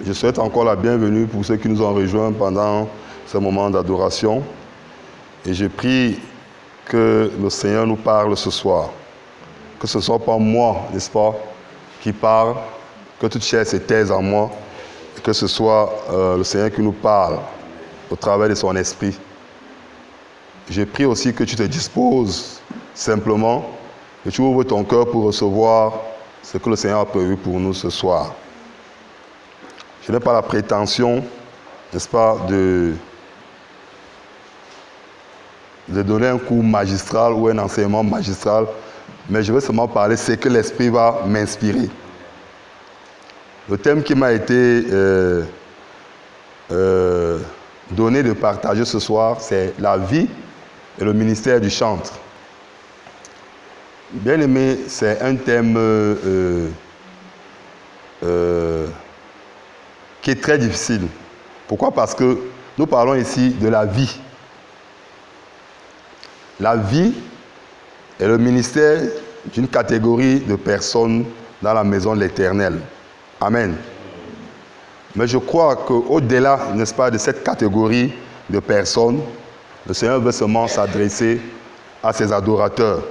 Je souhaite encore la bienvenue pour ceux qui nous ont rejoints pendant ce moment d'adoration. Et je prie que le Seigneur nous parle ce soir. Que ce ne soit pas moi, n'est-ce pas, qui parle, que toute chair se taise en moi, et que ce soit le Seigneur qui nous parle au travers de son esprit. Je prie aussi que tu te disposes simplement, que tu ouvres ton cœur pour recevoir ce que le Seigneur a prévu pour nous ce soir. Je n'ai pas la prétention, n'est-ce pas, de donner un cours magistral ou un enseignement magistral, mais je vais seulement parler de ce que l'Esprit va m'inspirer. Le thème qui m'a été donné de partager ce soir, c'est la vie et le ministère du chantre. Bien aimé, c'est un thème qui est très difficile. Pourquoi? Parce que nous parlons ici de la vie. La vie est le ministère d'une catégorie de personnes dans la maison de l'Éternel. Amen. Mais je crois qu'au-delà, n'est-ce pas, de cette catégorie de personnes, le Seigneur veut seulement s'adresser à ses adorateurs.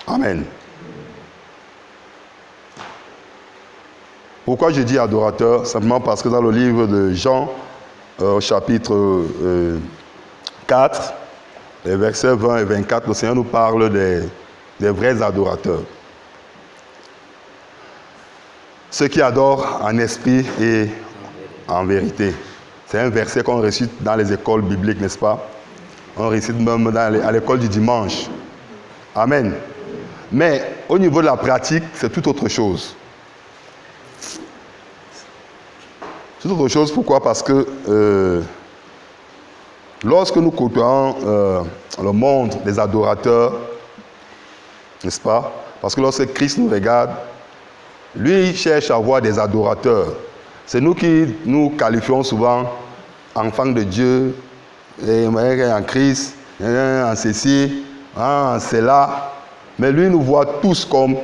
Amen. Pourquoi je dis adorateur? Simplement parce que dans le livre de Jean, au chapitre 4, les versets 20 et 24, le Seigneur nous parle des vrais adorateurs. Ceux qui adorent en esprit et en vérité. C'est un verset qu'on récite dans les écoles bibliques, n'est-ce pas? On récite même à l'école du dimanche. Amen. Mais au niveau de la pratique, c'est tout autre chose. C'est autre chose, pourquoi? Parce que lorsque nous côtoyons le monde des adorateurs, n'est-ce pas? Parce que lorsque Christ nous regarde, lui il cherche à avoir des adorateurs. C'est nous qui nous qualifions souvent enfants de Dieu, en Christ, en ceci, en cela. Mais lui nous voit tous comme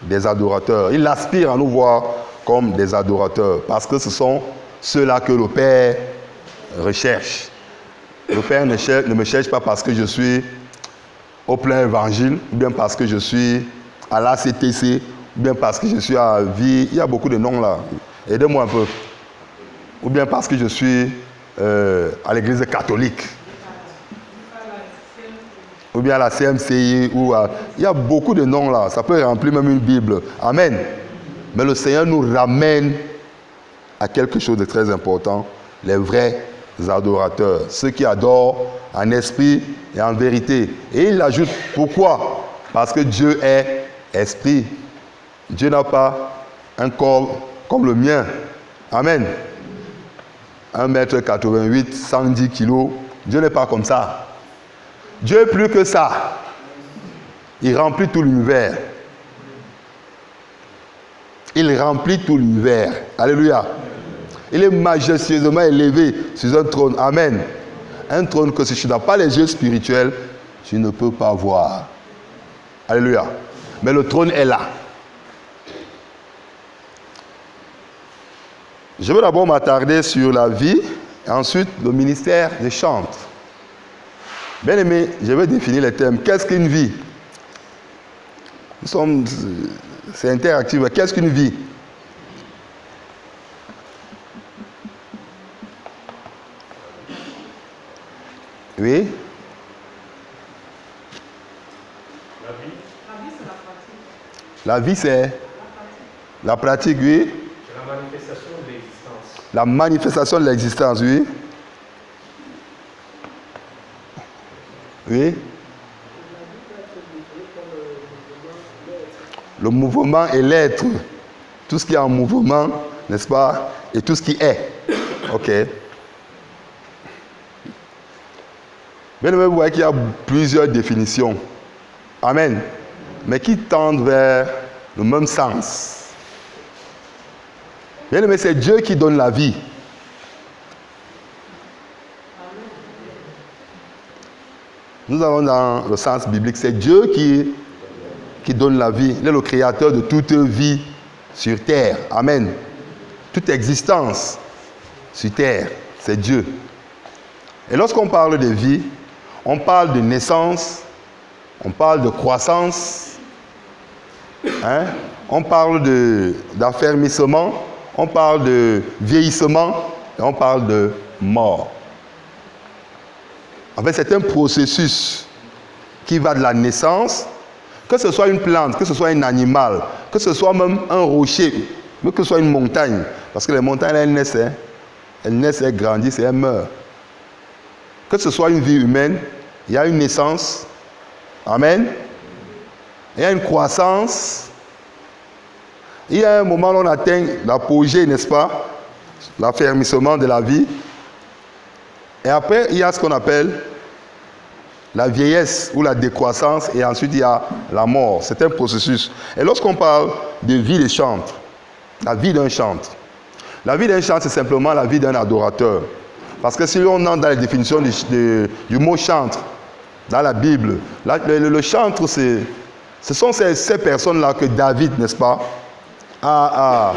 des adorateurs. Il aspire à nous voir comme des adorateurs. Parce que ce sont ceux-là que le Père recherche. Le Père ne me cherche pas parce que je suis au plein évangile, ou bien parce que je suis à l'ACTC, ou bien parce que je suis à Vie. Il y a beaucoup de noms là. Aidez-moi un peu. Ou bien parce que je suis à l'église catholique. Ou bien à la CMCI. Il y a beaucoup de noms là. Ça peut remplir même une Bible. Amen. Mais le Seigneur nous ramène à quelque chose de très important. Les vrais adorateurs. Ceux qui adorent en esprit et en vérité. Et il ajoute, pourquoi? Parce que Dieu est esprit. Dieu n'a pas un corps comme le mien. Amen. 1,88 m, 110 kg. Dieu n'est pas comme ça. Dieu est plus que ça. Il remplit tout l'univers. Il remplit tout l'univers. Alléluia. Il est majestueusement élevé sur un trône. Amen. Un trône que si tu n'as pas les yeux spirituels, tu ne peux pas voir. Alléluia. Mais le trône est là. Je vais d'abord m'attarder sur la vie et ensuite le ministère des chantres. Bien aimé, je vais définir les thèmes. Qu'est-ce qu'une vie? C'est interactif. Qu'est-ce qu'une vie? Oui. La vie, c'est la pratique, oui. C'est la manifestation de l'existence. La manifestation de l'existence, oui. Oui. Le mouvement et l'être. Tout ce qui est en mouvement, n'est-ce pas? Et tout ce qui est. Ok. Bien aimé, vous voyez qu'il y a plusieurs définitions. Amen. Mais qui tendent vers le même sens. Bien aimé, c'est Dieu qui donne la vie. Nous allons dans le sens biblique. C'est Dieu qui donne la vie. Il est le créateur de toute vie sur terre. Amen. toute existence sur terre, c'est Dieu. Et lorsqu'on parle de vie, on parle de naissance, on parle de croissance, hein? On parle d'affermissement, on parle de vieillissement et on parle de mort. En fait, c'est un processus qui va de la naissance, que ce soit une plante, que ce soit un animal, que ce soit même un rocher, que ce soit une montagne. Parce que les montagnes, elles naissent, elles grandissent et elles meurent. Que ce soit une vie humaine, il y a une naissance. Amen. Il y a une croissance. Il y a un moment où on atteint l'apogée, n'est-ce pas? L'affermissement de la vie. Et après, il y a ce qu'on appelle la vieillesse ou la décroissance. Et ensuite, il y a la mort. C'est un processus. Et lorsqu'on parle de vie des chantres, la vie d'un chantre. La vie d'un chantre, c'est simplement la vie d'un adorateur. Parce que si on entre dans la définition du mot chantre, dans la Bible, le chantre, ce sont ces personnes-là que David, n'est-ce pas, a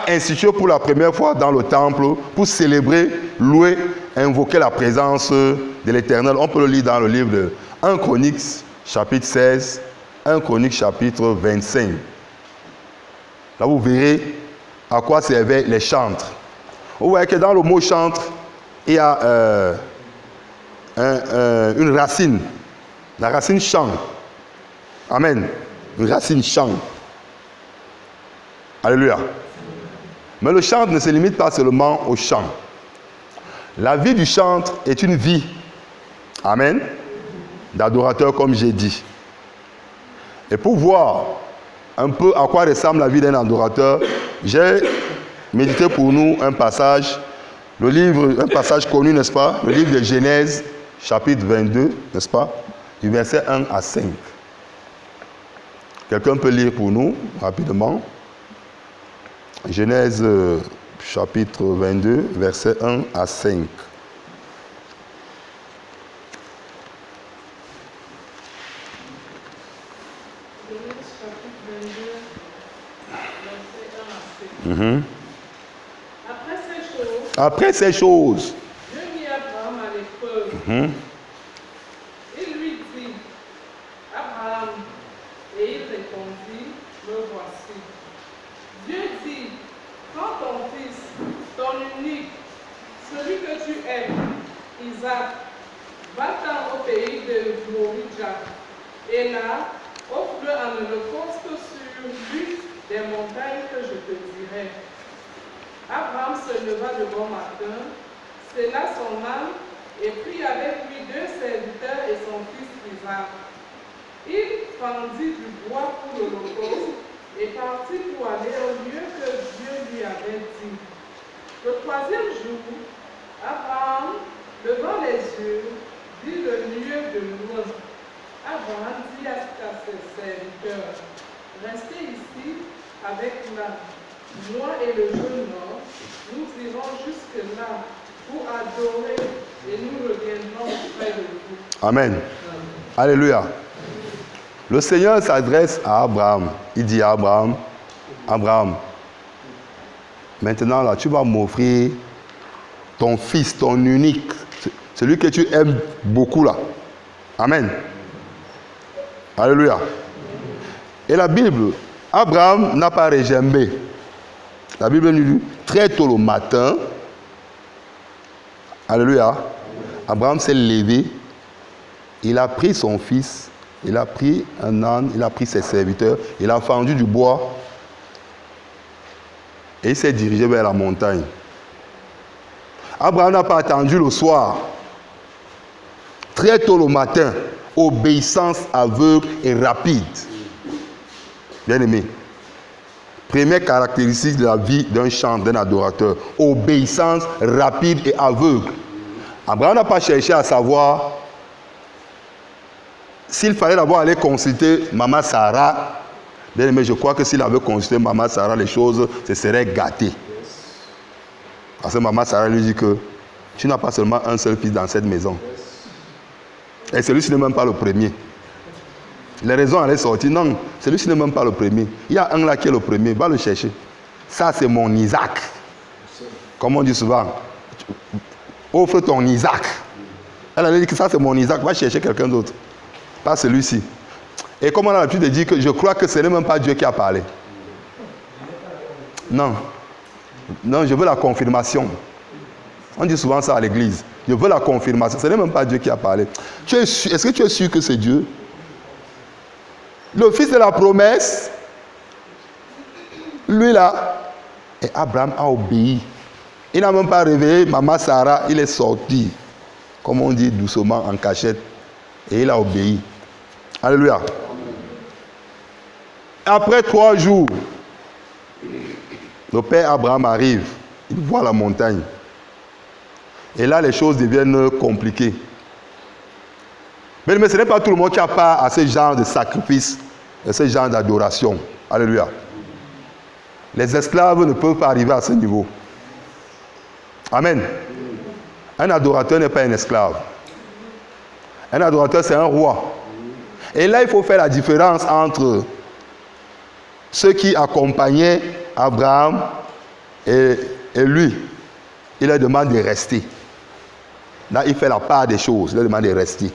institué pour la première fois dans le temple pour célébrer, louer, invoquer la présence de l'Éternel. On peut le lire dans le livre de 1 Chroniques, chapitre 16, 1 Chroniques, chapitre 25. Là, vous verrez à quoi servaient les chantres. Vous voyez que dans le mot chantre, il y a une racine. La racine chant. Amen. Une racine chant. Alléluia. Mais le chantre ne se limite pas seulement au chant. La vie du chantre est une vie. Amen. D'adorateur, comme j'ai dit. Et pour voir un peu à quoi ressemble la vie d'un adorateur, j'ai médité pour nous un passage, un passage connu, n'est-ce pas? Le livre de Genèse, chapitre 22, n'est-ce pas? Du verset 1 à 5. Quelqu'un peut lire pour nous, rapidement. Genèse, chapitre 22, verset 1 à 5. Après ces choses, Dieu mit Abraham à l'épreuve. Il lui dit, Abraham, et il répondit, me voici. Dieu dit, prends ton fils, ton unique, celui que tu aimes, Isaac, va-t'en au pays de Moridja, et là, offre-le en holocauste sur l'une des montagnes que je te dirai. Abraham se leva de bon matin, sella son âme et prit avec lui 2 serviteurs et son fils Isaac. Il fendit du bois pour l'holocauste et partit pour aller au lieu que Dieu lui avait dit. Le 3e jour, Abraham, levant les yeux, vit le lieu de loin. Abraham dit à ses serviteurs, restez ici avec l'âme. Moi et le jeune homme, nous irons jusque-là pour adorer et nous reviendrons près de vous. Amen. Alléluia. Le Seigneur s'adresse à Abraham. Il dit à Abraham, Abraham, maintenant là, tu vas m'offrir ton fils, ton unique, celui que tu aimes beaucoup là. Amen. Alléluia. Et la Bible, Abraham n'a pas régimbé. La Bible nous dit, très tôt le matin, alléluia, Abraham s'est levé, il a pris son fils, il a pris un âne, il a pris ses serviteurs, il a fendu du bois et il s'est dirigé vers la montagne. Abraham n'a pas attendu le soir. Très tôt le matin, obéissance aveugle et rapide. Bien aimé. Première caractéristique de la vie d'un chantre, d'un adorateur. Obéissance rapide et aveugle. Abraham n'a pas cherché à savoir s'il fallait d'abord aller consulter Maman Sarah. Bien aimé, je crois que s'il avait consulté Maman Sarah, les choses se seraient gâtées. Parce que Maman Sarah lui dit que tu n'as pas seulement un seul fils dans cette maison. Et celui-ci n'est même pas le premier. Les raisons allaient sortir. Non, celui-ci n'est même pas le premier. Il y a un là qui est le premier. Va le chercher. Ça, c'est mon Isaac. Comme on dit souvent. Offre ton Isaac. Elle allait dire que ça, c'est mon Isaac. Va chercher quelqu'un d'autre. Pas celui-ci. Et comme on a l'habitude de dire que je crois que ce n'est même pas Dieu qui a parlé. Non. Non, je veux la confirmation. On dit souvent ça à l'église. Je veux la confirmation. Ce n'est même pas Dieu qui a parlé. Est-ce que tu es sûr que c'est Dieu? Le fils de la promesse, lui là, et Abraham a obéi. Il n'a même pas réveillé maman Sarah, il est sorti, comme on dit doucement, en cachette. Et il a obéi. Alléluia. Après 3 jours, le père Abraham arrive. Il voit la montagne. Et là, les choses deviennent compliquées. Mais ce n'est pas tout le monde qui a part à ce genre de sacrifice, à ce genre d'adoration. Alléluia. Les esclaves ne peuvent pas arriver à ce niveau. Amen. Un adorateur n'est pas un esclave. Un adorateur, c'est un roi. Et là, il faut faire la différence entre ceux qui accompagnaient Abraham et lui. Il leur demande de rester. Là, il fait la part des choses. Il leur demande de rester.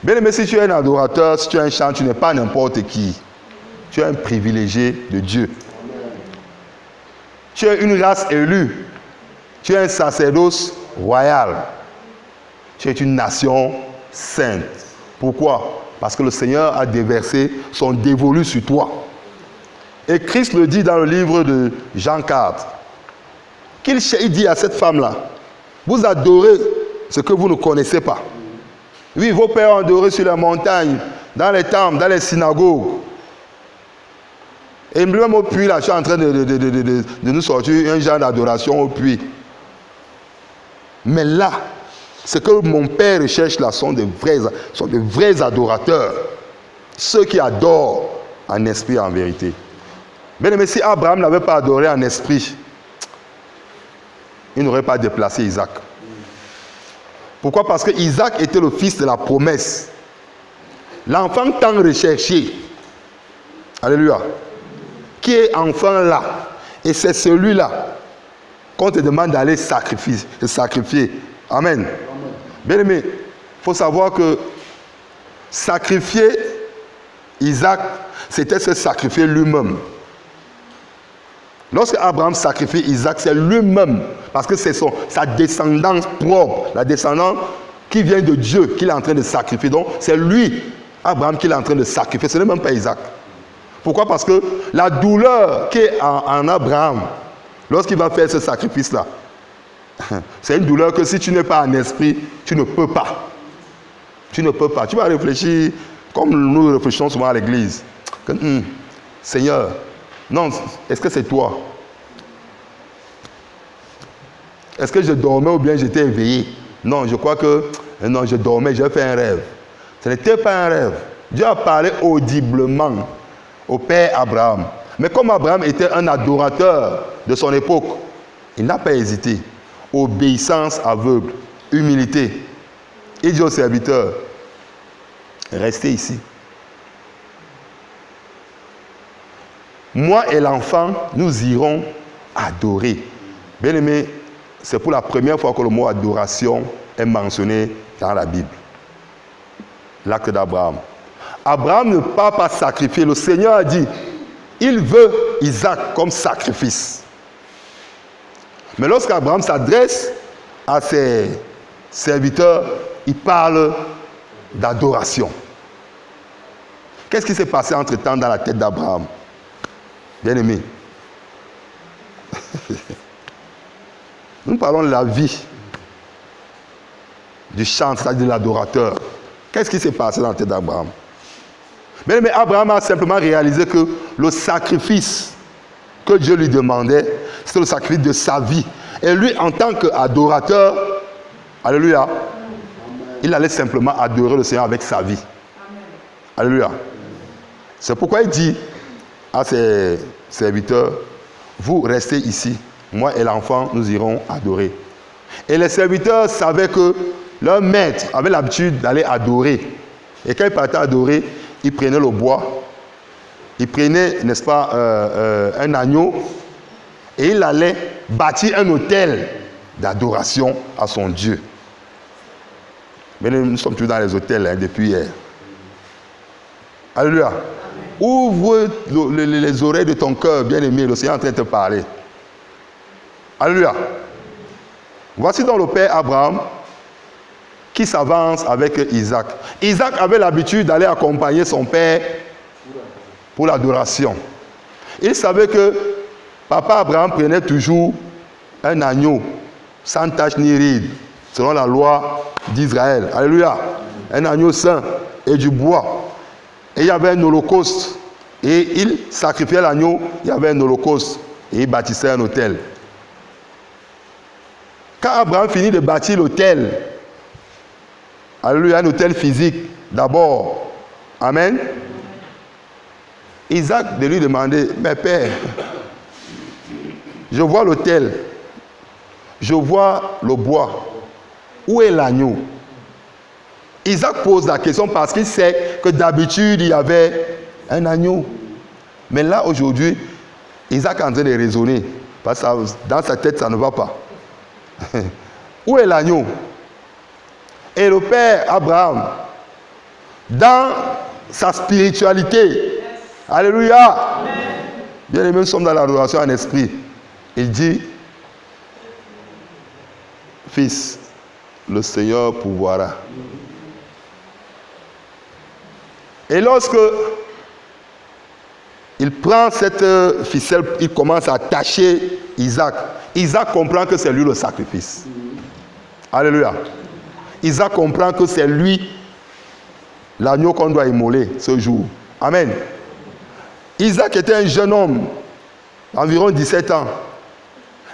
Bien aimé, si tu es un adorateur, si tu es un chant, tu n'es pas n'importe qui. Tu es un privilégié de Dieu. Tu es une race élue. Tu es un sacerdoce royal. Tu es une nation sainte. Pourquoi? Parce que le Seigneur a déversé son dévolu sur toi. Et Christ le dit dans le livre de Jean 4. Il dit à cette femme-là, vous adorez ce que vous ne connaissez pas. Oui, vos pères ont adoré sur les montagnes, dans les temples, dans les synagogues. Et même au puits, là, je suis en train de nous sortir un genre d'adoration au puits. Mais là, ce que mon père recherche là sont de vrais adorateurs. Ceux qui adorent en esprit et en vérité. Bien aimé, si Abraham n'avait pas adoré en esprit, il n'aurait pas déplacé Isaac. Pourquoi? Parce que Isaac était le fils de la promesse. L'enfant tant recherché. Alléluia. Qui est enfant là? Et c'est celui-là qu'on te demande d'aller sacrifier. Amen. Bien aimé, il faut savoir que sacrifier Isaac, c'était se sacrifier lui-même. Lorsque Abraham sacrifie Isaac, c'est lui-même, parce que c'est sa descendance propre, la descendance qui vient de Dieu, qu'il est en train de sacrifier. Donc, c'est lui, Abraham, qu'il est en train de sacrifier. Ce n'est même pas Isaac. Pourquoi? Parce que la douleur qui est en Abraham, lorsqu'il va faire ce sacrifice-là, c'est une douleur que si tu n'es pas en esprit, tu ne peux pas. Tu ne peux pas. Tu vas réfléchir comme nous réfléchissons souvent à l'église. Seigneur, non, est-ce que c'est toi? Est-ce que je dormais ou bien j'étais éveillé? Non, je crois que... Non, je dormais, j'ai fait un rêve. Ce n'était pas un rêve. Dieu a parlé audiblement au père Abraham. Mais comme Abraham était un adorateur de son époque, il n'a pas hésité. Obéissance aveugle, humilité. Il dit au serviteur, restez ici. Moi et l'enfant, nous irons adorer. Bien aimé, c'est pour la première fois que le mot adoration est mentionné dans la Bible. L'acte d'Abraham. Abraham ne part pas sacrifier. Le Seigneur a dit, il veut Isaac comme sacrifice. Mais lorsqu'Abraham s'adresse à ses serviteurs, il parle d'adoration. Qu'est-ce qui s'est passé entre-temps dans la tête d'Abraham? Bien-aimé, nous parlons de la vie du chant, c'est-à-dire de l'adorateur. Qu'est-ce qui s'est passé dans la tête d'Abraham? Bien-aimé, Abraham a simplement réalisé que le sacrifice que Dieu lui demandait, c'était le sacrifice de sa vie. Et lui, en tant qu'adorateur, alléluia, il allait simplement adorer le Seigneur avec sa vie. Alléluia. C'est pourquoi il dit à ses serviteurs, vous restez ici, moi et l'enfant, nous irons adorer. Et les serviteurs savaient que leur maître avait l'habitude d'aller adorer. Et quand il partait adorer, il prenait le bois, il prenait, n'est-ce pas, un agneau, et il allait bâtir un autel d'adoration à son Dieu. Mais nous sommes toujours dans les hôtels hein, depuis hier. Alléluia. Ouvre les oreilles de ton cœur, bien-aimé, le Seigneur est en train de te parler. Alléluia. Voici donc le père Abraham qui s'avance avec Isaac. Isaac avait l'habitude d'aller accompagner son père pour l'adoration. Il savait que papa Abraham prenait toujours un agneau sans tache ni ride, selon la loi d'Israël. Alléluia. Un agneau saint et du bois. Et il y avait un holocauste. Et il sacrifiait l'agneau, il y avait un holocauste. Et il bâtissait un autel. Quand Abraham finit de bâtir l'autel, alléluia, un autel physique, d'abord, amen, Isaac de lui demander, mais père, je vois l'autel, je vois le bois, où est l'agneau? Isaac pose la question parce qu'il sait que d'habitude il y avait un agneau. Mais là aujourd'hui, Isaac est en train de raisonner, parce que dans sa tête ça ne va pas. Où est l'agneau? Et le père Abraham, dans sa spiritualité, alléluia, bien aimé, nous sommes dans l'adoration en esprit. Il dit, fils, le Seigneur pourvoira. Et lorsque il prend cette ficelle, il commence à attacher Isaac. Isaac comprend que c'est lui le sacrifice. Alléluia. Isaac comprend que c'est lui l'agneau qu'on doit immoler ce jour. Amen. Isaac était un jeune homme, environ 17 ans.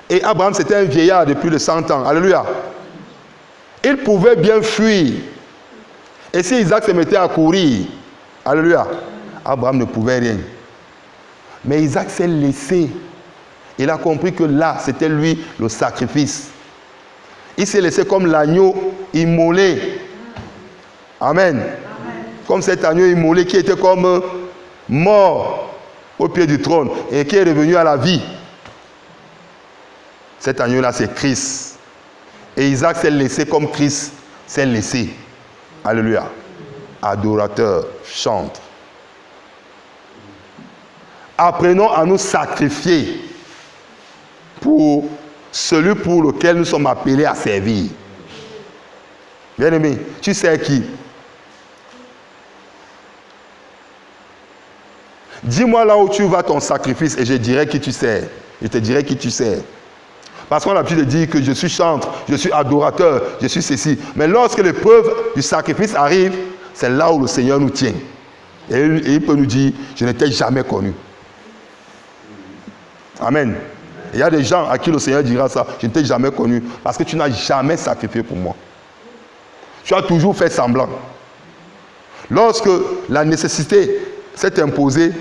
Et Abraham, c'était un vieillard de plus de 100 ans. Alléluia. Il pouvait bien fuir. Et si Isaac se mettait à courir, alléluia, Abraham ne pouvait rien. Mais Isaac s'est laissé. Il a compris que là, c'était lui le sacrifice. Il s'est laissé comme l'agneau immolé. Amen. Amen. Comme cet agneau immolé qui était comme mort au pied du trône et qui est revenu à la vie. Cet agneau-là, c'est Christ. Et Isaac s'est laissé comme Christ s'est laissé. Alléluia. Adorateur, chante. Apprenons à nous sacrifier pour celui pour lequel nous sommes appelés à servir. Bien-aimé, tu sais qui? Dis-moi là où tu vas ton sacrifice et je dirai qui tu sers. Je te dirai qui tu sers. Parce qu'on a l'habitude de dire que je suis chantre, je suis adorateur, je suis ceci. Mais lorsque l'épreuve du sacrifice arrive, c'est là où le Seigneur nous tient. Et il peut nous dire, je ne t'ai jamais connu. Amen. Il y a des gens à qui le Seigneur dira ça, je ne t'ai jamais connu, parce que tu n'as jamais sacrifié pour moi. Tu as toujours fait semblant. Lorsque la nécessité s'est imposée,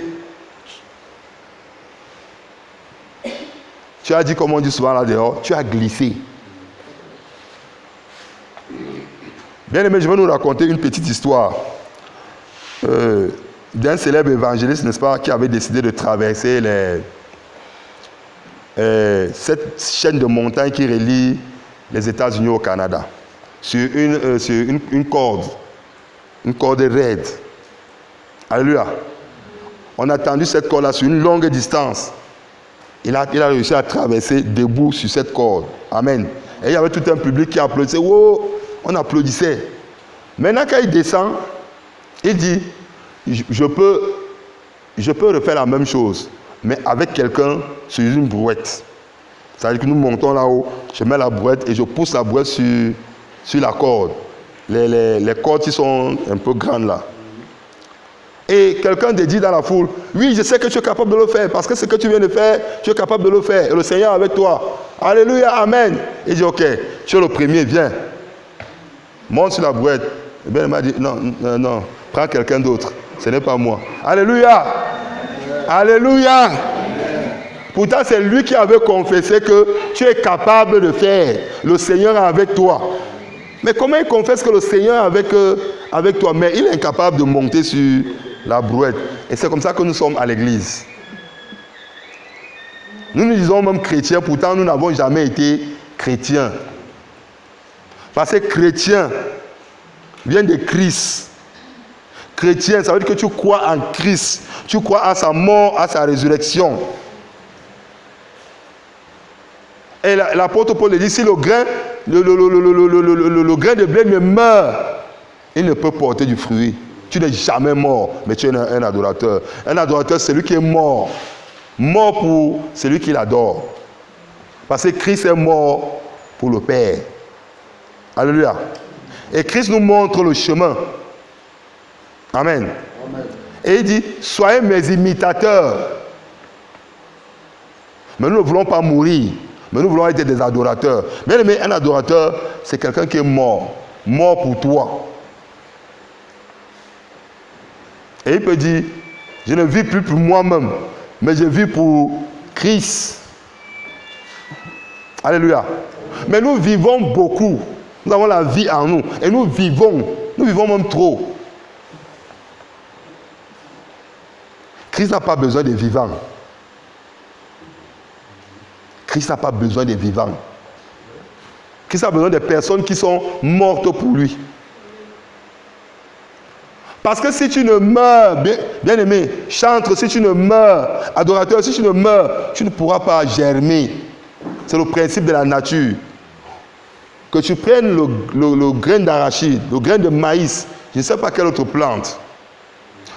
tu as dit, comme on dit souvent là dehors, tu as glissé. Bien aimé, je vais nous raconter une petite histoire d'un célèbre évangéliste, n'est-ce pas, qui avait décidé de traverser cette chaîne de montagnes qui relie les États-Unis au Canada sur une corde raide. Alléluia. On a tendu cette corde-là sur une longue distance. Il a réussi à traverser debout sur cette corde. Amen. Et il y avait tout un public qui applaudissait. Oh, on applaudissait. Maintenant, quand il descend, il dit, je peux refaire la même chose, mais avec quelqu'un sur une brouette. C'est-à-dire que nous montons là-haut, je mets la brouette et je pousse la brouette sur la corde. Les cordes qui sont un peu grandes là. Et quelqu'un te dit dans la foule, oui, je sais que tu es capable de le faire, parce que ce que tu viens de faire, tu es capable de le faire. Et le Seigneur est avec toi. Alléluia, amen. Il dit, ok, tu es le premier, viens. Monte sur la brouette. Et bien, il m'a dit, non, prends quelqu'un d'autre. Ce n'est pas moi. Alléluia. Alléluia. Pourtant, c'est lui qui avait confessé que tu es capable de faire. Le Seigneur est avec toi. Mais comment il confesse que le Seigneur est avec toi, mais il est incapable de monter sur La brouette. Et c'est comme ça que nous sommes à l'église. Nous nous disons même chrétiens, pourtant nous n'avons jamais été chrétiens. Parce que chrétien vient de Christ. Chrétien, ça veut dire que tu crois en Christ. Tu crois à sa mort, à sa résurrection. Et l'apôtre Paul dit, si le grain de blé ne meurt, il ne peut porter du fruit. Tu n'es jamais mort, mais tu es un adorateur. Un adorateur, c'est lui qui est mort. Mort pour celui qui l'adore. Parce que Christ est mort pour le Père. Alléluia. Et Christ nous montre le chemin. Amen. Amen. Et il dit, soyez mes imitateurs. Mais nous ne voulons pas mourir. Mais nous voulons être des adorateurs. Bien aimé, un adorateur, c'est quelqu'un qui est mort. Mort pour toi. Et il peut dire, je ne vis plus pour moi-même, mais je vis pour Christ. Alléluia. Mais nous vivons beaucoup. Nous avons la vie en nous. Et nous vivons même trop. Christ n'a pas besoin des vivants. Christ n'a pas besoin des vivants. Christ a besoin des personnes qui sont mortes pour lui. Parce que si tu ne meurs, bien aimé, chantre, si tu ne meurs, adorateur, si tu ne meurs, tu ne pourras pas germer. C'est le principe de la nature. Que tu prennes le grain d'arachide, le grain de maïs, je ne sais pas quelle autre plante,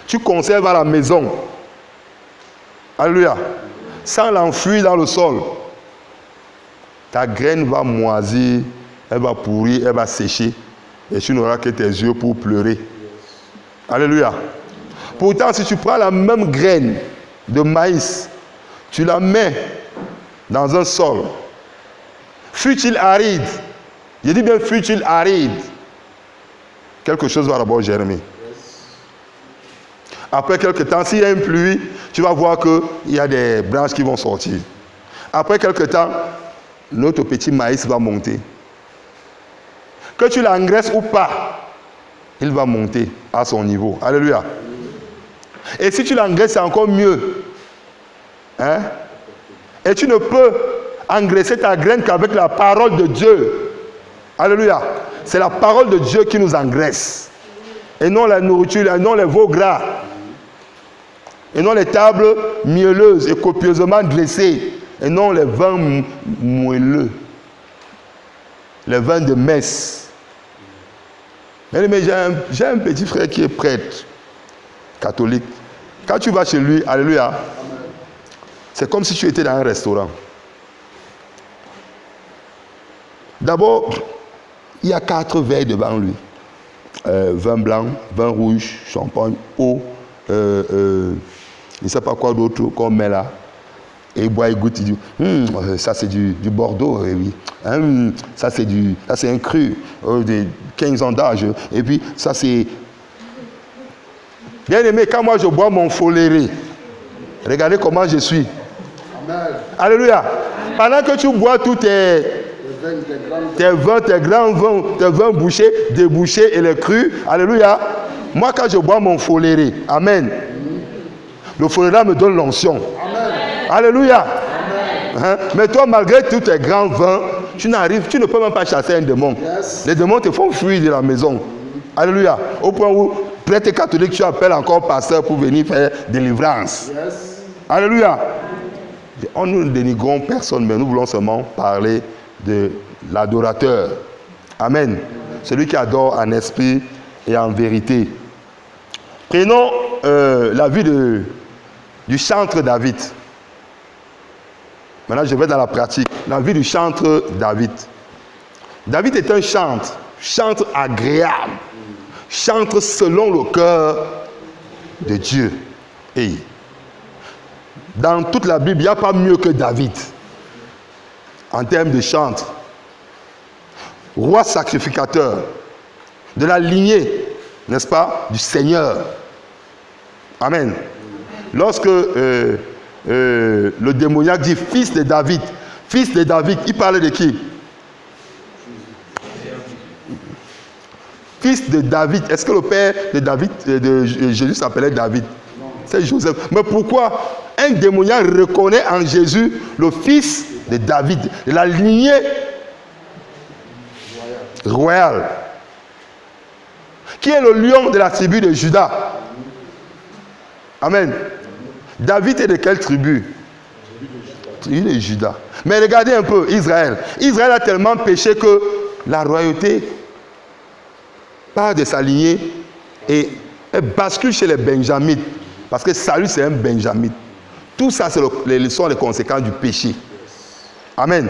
tu conserves à la maison. Alléluia. Sans l'enfuir dans le sol. Ta graine va moisir, elle va pourrir, elle va sécher. Et tu n'auras que tes yeux pour pleurer. Alléluia. Pourtant, si tu prends la même graine de maïs, tu la mets dans un sol, fut-il aride, je dis bien fut-il aride, quelque chose va d'abord germer. Après quelques temps, s'il y a une pluie, tu vas voir qu'il y a des branches qui vont sortir. Après quelques temps, notre petit maïs va monter. Que tu l'engraisses ou pas, il va monter à son niveau. Alléluia. Et si tu l'engraisses, c'est encore mieux. Hein? Et tu ne peux engraisser ta graine qu'avec la parole de Dieu. Alléluia. C'est la parole de Dieu qui nous engraisse. Et non la nourriture, et non les veaux gras. Et non les tables mielleuses et copieusement dressées. Et non les vins moelleux. Les vins de messe. Mais j'ai un petit frère qui est prêtre, catholique. Quand tu vas chez lui, alléluia, c'est comme si tu étais dans un restaurant. D'abord, il y a 4 verres devant lui. Vin blanc, vin rouge, champagne, eau, je ne sais pas quoi d'autre qu'on met là. Et il boit, il goûte, il dit, ça c'est du Bordeaux, oui. Ça c'est un cru de 15 ans d'âge. Et puis ça c'est... Bien aimé, quand moi je bois mon foléré, regardez comment je suis. Amen. Alléluia. Pendant que tu bois tous tes grands vins, tes vins bouchés, débouchés et les crus, alléluia. Moi quand je bois mon foléré, amen. Le foléré me donne l'onction. Alléluia. Hein? Mais toi, malgré tous tes grands vins, tu ne peux même pas chasser un démon. Yes. Les démons te font fuir de la maison. Alléluia. Au point où, prêtre catholique, tu appelles encore pasteur pour venir faire délivrance. Yes. Alléluia. On ne dénigrons personne, mais nous voulons seulement parler de l'adorateur. Amen. Celui qui adore en esprit et en vérité. Prenons la vie du chantre David. Maintenant, je vais dans la pratique. La vie du chantre David. David est un chantre agréable, chantre selon le cœur de Dieu. Et dans toute la Bible, il n'y a pas mieux que David en termes de chantre. Roi sacrificateur de la lignée, n'est-ce pas, du Seigneur. Amen. Lorsque le démoniaque dit fils de David, il parlait de qui? fils de David. Est-ce que le père de David, de Jésus s'appelait David? C'est Joseph. Mais pourquoi un démoniaque reconnaît en Jésus le fils de David, de la lignée royale, qui est le lion de la tribu de Juda? Amen. David est de quelle tribu? Tribu de Juda. Mais regardez un peu Israël. Israël a tellement péché que la royauté part de sa lignée et elle bascule chez les Benjamites. Parce que Saül, c'est un Benjamite. Tout ça, sont les conséquences du péché. Amen.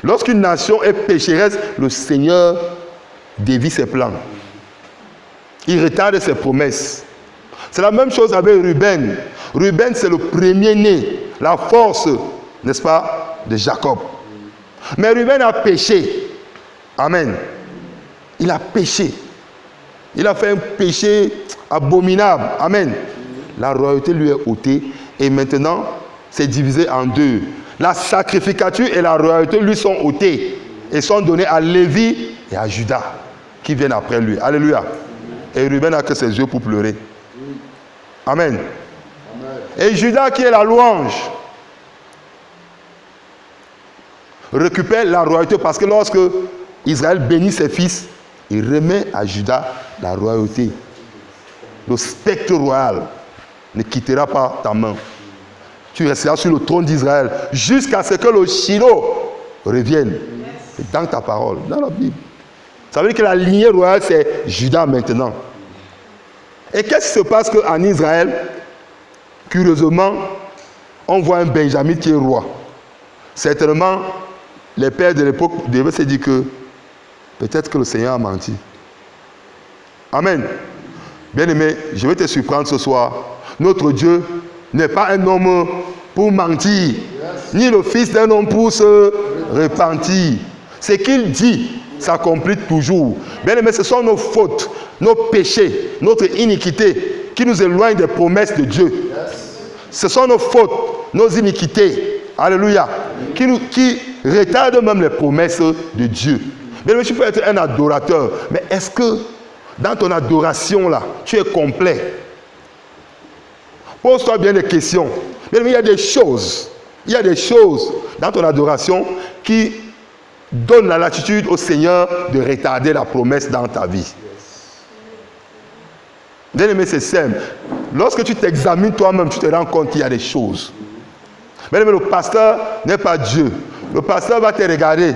Lorsqu'une nation est pécheresse, le Seigneur dévie ses plans. Il retarde ses promesses. C'est la même chose avec Ruben. Ruben, c'est le premier-né, la force, n'est-ce pas, de Jacob. Mais Ruben a péché. Amen. Il a péché. Il a fait un péché abominable. Amen. La royauté lui est ôtée et maintenant, c'est divisé en deux. La sacrificature et la royauté lui sont ôtées et sont données à Lévi et à Judas qui viennent après lui. Alléluia. Et Ruben n'a que ses yeux pour pleurer. Amen. Et Judas, qui est la louange, récupère la royauté parce que lorsque Israël bénit ses fils, il remet à Judas la royauté. Le spectre royal ne quittera pas ta main. Tu resteras sur le trône d'Israël jusqu'à ce que le Shiloh revienne. C'est dans ta parole, dans la Bible. Ça veut dire que la lignée royale, c'est Judas maintenant. Et qu'est-ce qui se passe qu'en Israël, curieusement, on voit un Benjamin qui est roi. Certainement, les pères de l'époque devaient se dire que peut-être que le Seigneur a menti. Amen. Bien-aimé, je vais te surprendre ce soir. Notre Dieu n'est pas un homme pour mentir, ni le fils d'un homme pour se repentir. Ce qu'il dit s'accomplit toujours. Bien-aimé, ce sont nos fautes, nos péchés, notre iniquité qui nous éloignent des promesses de Dieu. Ce sont nos fautes, nos iniquités, alléluia, qui retardent même les promesses de Dieu. Bien-aimé, tu peux être un adorateur, mais est-ce que dans ton adoration là, tu es complet? Pose-toi bien des questions. Bien-aimé, il y a des choses dans ton adoration qui donnent la latitude au Seigneur de retarder la promesse dans ta vie. Bien-aimé, c'est simple. Lorsque tu t'examines toi-même, tu te rends compte qu'il y a des choses. Bien-aimé, le pasteur n'est pas Dieu. Le pasteur va te regarder.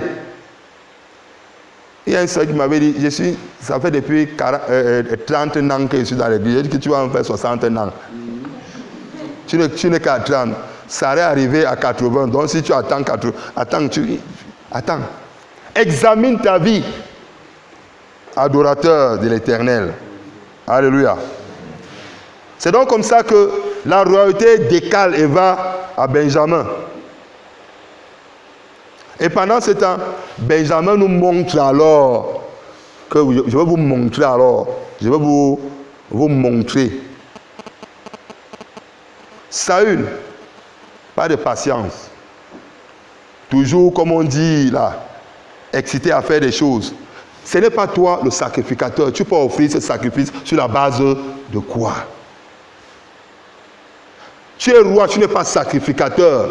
Il y a une soeur qui m'avait dit, ça fait depuis 30 ans que je suis dans l'église. J'ai dit que tu vas en faire 60 ans. Tu n'es qu'à 30. Ça aurait arrivé à 80. Donc si tu attends 80, attends. Examine ta vie. Adorateur de l'Éternel. Alléluia. C'est donc comme ça que la royauté décale et va à Benjamin. Et pendant ce temps, Benjamin nous montre alors que je vais vous montrer alors. Je vais vous montrer. Saül, pas de patience. Toujours, comme on dit là, excité à faire des choses. Ce n'est pas toi le sacrificateur. Tu peux offrir ce sacrifice sur la base de quoi? Tu es roi, tu n'es pas sacrificateur.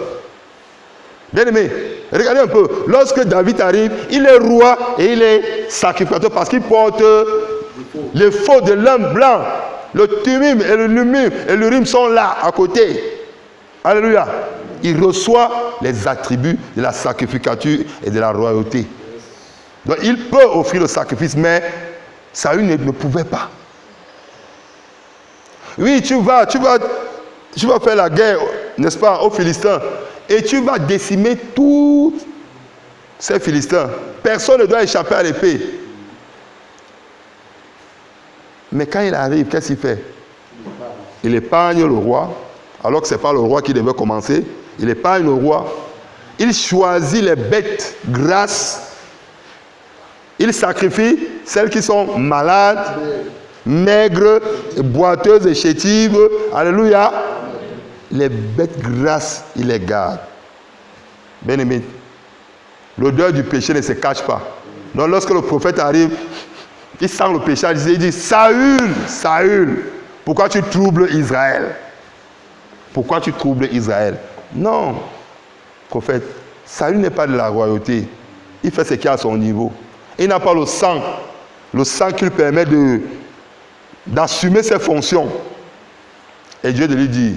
Bien-aimé, regardez un peu. Lorsque David arrive, il est roi et il est sacrificateur parce qu'il porte les faux de l'homme blanc. Le Thummim et le Lumim et l'Urim sont là, à côté. Alléluia. Il reçoit les attributs de la sacrificature et de la royauté. Donc il peut offrir le sacrifice, mais Saül ne pouvait pas. Oui, tu vas faire la guerre, n'est-ce pas, aux Philistins. Et tu vas décimer tous ces Philistins. Personne ne doit échapper à l'épée. Mais quand il arrive, qu'est-ce qu'il fait? Il épargne le roi, alors que ce n'est pas le roi qui devait commencer. Il épargne le roi. Il choisit les bêtes grasses. Il sacrifie celles qui sont malades, maigres, boiteuses et chétives. Alléluia. Les bêtes grasses, il les garde. Bien-aimé, l'odeur du péché ne se cache pas. Donc lorsque le prophète arrive, Il sent le péché, il dit, Saül, Saül, pourquoi tu troubles Israël? Pourquoi tu troubles Israël? Non, prophète, Saül n'est pas de la royauté. Il fait ce qu'il a à son niveau. Il n'a pas le sang qui lui permet d'assumer ses fonctions. Et Dieu de lui dit,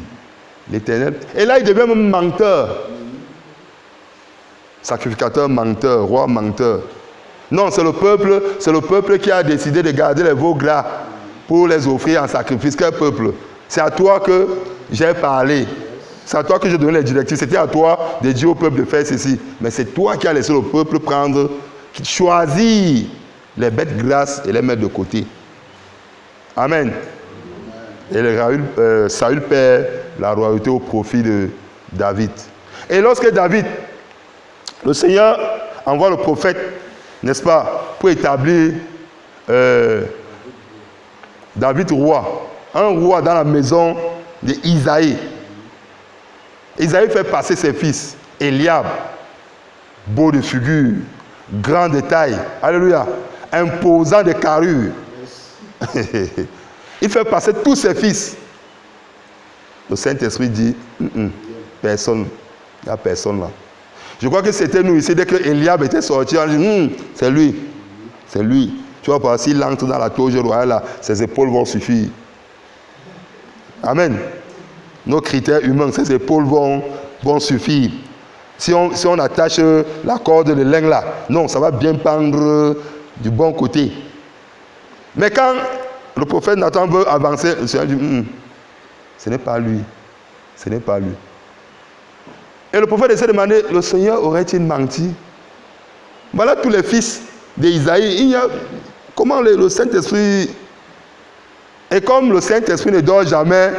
l'Éternel. Et là, il devient même menteur. Sacrificateur menteur, roi menteur. Non, c'est le peuple qui a décidé de garder les veaux gras pour les offrir en sacrifice. Quel peuple? C'est à toi que j'ai parlé. C'est à toi que j'ai donné les directives. C'était à toi de dire au peuple de faire ceci. Mais c'est toi qui as laissé le peuple prendre, choisir les bêtes grasses et les mettre de côté. Amen. Et Saül perd la royauté au profit de David. Et lorsque David, le Seigneur envoie le prophète, n'est-ce pas, pour établir David roi, un roi dans la maison d'Isaïe. Isaïe fait passer ses fils, Eliab, beau de figure, grand de taille, alléluia, imposant de carrure. Il fait passer tous ses fils. Le Saint-Esprit dit, personne, il n'y a personne là. Je crois que c'était nous ici, dès que Eliab était sorti, on dit, c'est lui, c'est lui. Tu vois pas, s'il entre dans la toge royale, là, ses épaules vont suffire. Amen. Nos critères humains, ses épaules vont suffire. Si on attache la corde de laine là, non, ça va bien pendre du bon côté. Mais quand le prophète Nathan veut avancer, le Seigneur dit, ce n'est pas lui. Ce n'est pas lui. Et le prophète essaie de demander, le Seigneur aurait-il menti? Voilà tous les fils d'Isaïe. Comment le Saint-Esprit... Et comme le Saint-Esprit ne dort jamais,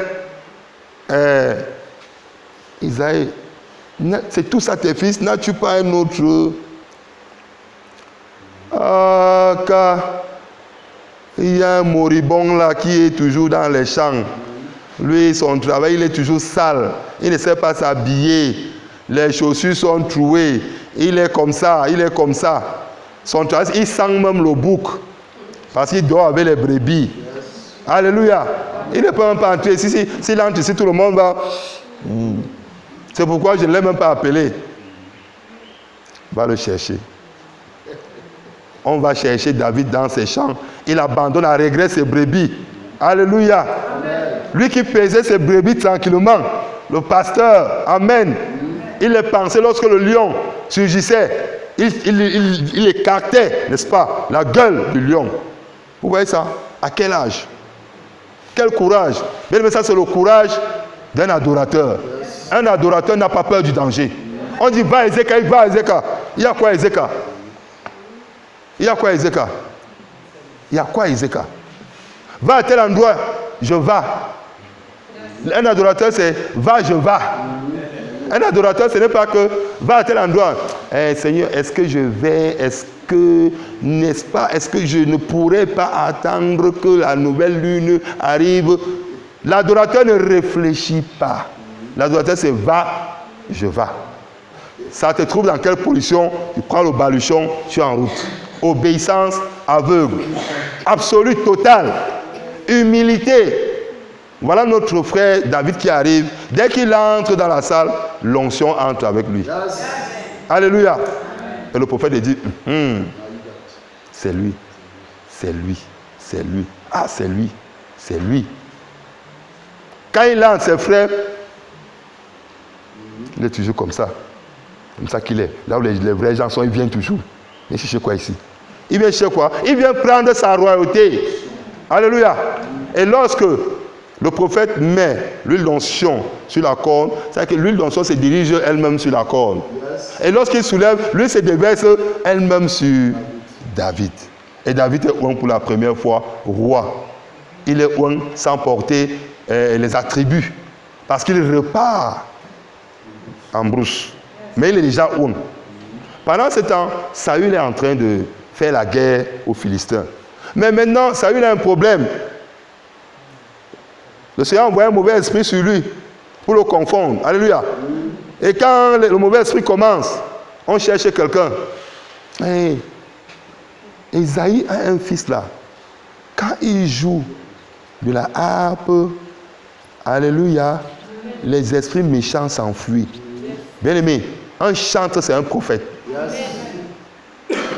Isaïe, c'est tout ça tes fils, n'as-tu pas un autre? Car il y a un moribond là qui est toujours dans les champs. Lui, son travail, il est toujours sale. Il ne sait pas s'habiller. Les chaussures sont trouées. Il est comme ça, il est comme ça. Son travail, il sent même le bouc. Parce qu'il dort avec les brebis. Alléluia. Il ne peut même pas entrer. S'il entre ici, tout le monde va... C'est pourquoi je ne l'ai même pas appelé. Va le chercher. On va chercher David dans ses champs. Il abandonne à regret ses brebis. Alléluia. Amen. Lui qui pesait ses brebis tranquillement. Le pasteur. Amen. Il les pensait lorsque le lion surgissait. Il écartait, n'est-ce pas, la gueule du lion. Vous voyez ça? À quel âge? Quel courage? Mais ça, c'est le courage d'un adorateur. Un adorateur n'a pas peur du danger. On dit, va Ézéchiel, va Ézéchiel. Il y a quoi Ézéchiel? Il y a quoi Ézéchiel? Il y a quoi Ézéchiel? Va à tel endroit, je vais. Un adorateur, c'est va, je vais. Un adorateur, ce n'est pas que va à tel endroit. Seigneur, est-ce que je vais? Est-ce que, n'est-ce pas? Est-ce que je ne pourrais pas attendre que la nouvelle lune arrive? L'adorateur ne réfléchit pas. L'adorateur, c'est va, je vais. Ça te trouve dans quelle position? Tu prends le baluchon, tu es en route. Obéissance aveugle, absolue, totale, humilité. Voilà notre frère David qui arrive. Dès qu'il entre dans la salle, l'onction entre avec lui. Yes. Alléluia. Et le prophète dit, c'est lui, c'est lui, c'est lui. Ah, c'est lui, c'est lui. Quand il entre ses frères, il est toujours comme ça qu'il est. Là où les vrais gens sont, il vient toujours. Il vient chercher quoi ici? Il vient chercher quoi? Il vient prendre sa royauté. Alléluia. Et lorsque le prophète met l'huile d'onction sur la corne, c'est-à-dire que l'huile d'onction se dirige elle-même sur la corne. Et lorsqu'il soulève, l'huile se déverse elle-même sur David. Et David est oint pour la première fois roi. Il est oint sans porter les attributs. Parce qu'il repart en brousse. Mais il est déjà oint. Pendant ce temps, Saül est en train de faire la guerre aux Philistins. Mais maintenant, Saül a un problème. Le Seigneur a envoyé un mauvais esprit sur lui pour le confondre. Alléluia. Et quand le mauvais esprit commence, on cherche quelqu'un. Hey, Isaïe a un fils là. quand il joue de la harpe, alléluia, les esprits méchants s'enfuient. Bien aimé, un chantre, c'est un prophète.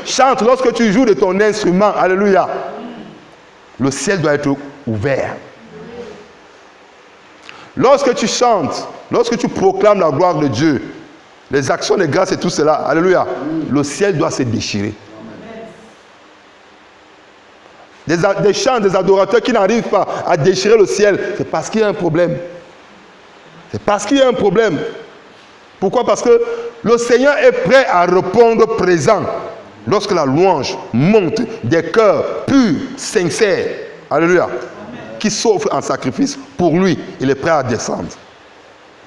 Chante, lorsque tu joues de ton instrument, alléluia, le ciel doit être ouvert. Lorsque tu chantes, lorsque tu proclames la gloire de Dieu, les actions de grâce et tout cela, alléluia, le ciel doit se déchirer. Des chants, des adorateurs qui n'arrivent pas à déchirer le ciel, c'est parce qu'il y a un problème. C'est parce qu'il y a un problème. Pourquoi? Parce que le Seigneur est prêt à répondre présent lorsque la louange monte des cœurs purs, sincères, alléluia, qui s'offrent en sacrifice pour lui. Il est prêt à descendre.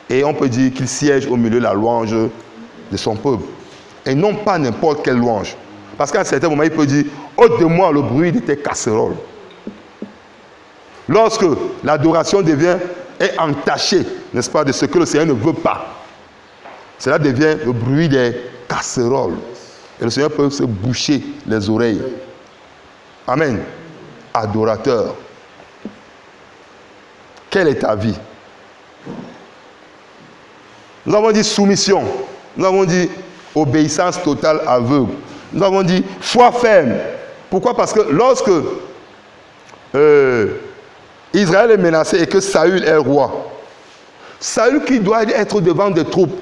Et on peut dire qu'il siège au milieu de la louange de son peuple. Et non pas n'importe quelle louange. Parce qu'à un certain moment, il peut dire, ôte de moi le bruit de tes casseroles. Lorsque l'adoration est entachée, n'est-ce pas, de ce que le Seigneur ne veut pas, cela devient le bruit des casseroles. Et le Seigneur peut se boucher les oreilles. Amen. Adorateur. Quelle est ta vie? Nous avons dit soumission. Nous avons dit obéissance totale aveugle. Nous avons dit foi ferme. Pourquoi? Parce que lorsque Israël est menacé et que Saül est roi, Saül qui doit être devant des troupes,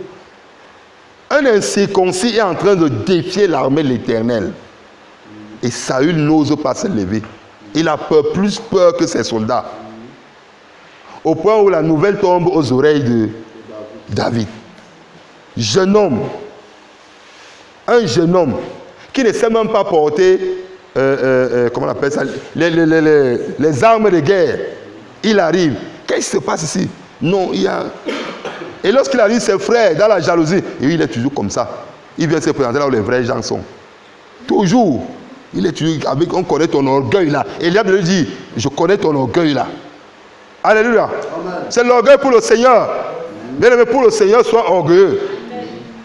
un incirconcis est en train de défier l'armée de l'Éternel. Et Saül n'ose pas se lever. Il a peur, plus peur que ses soldats. Au point où la nouvelle tombe aux oreilles de David. Jeune homme. Un jeune homme qui ne sait même pas porter, comment on appelle ça, les armes de guerre. Il arrive. Qu'est-ce qui se passe ici? Non, il y a... Et lorsqu'il arrive, ses frères, dans la jalousie, et il est toujours comme ça. Il vient se présenter là où les vrais gens sont. Toujours. Il est toujours avec, on connaît ton orgueil là. Et Eliab lui dit, je connais ton orgueil là. Alléluia. C'est l'orgueil pour le Seigneur. Bien aimé, pour le Seigneur, sois orgueilleux.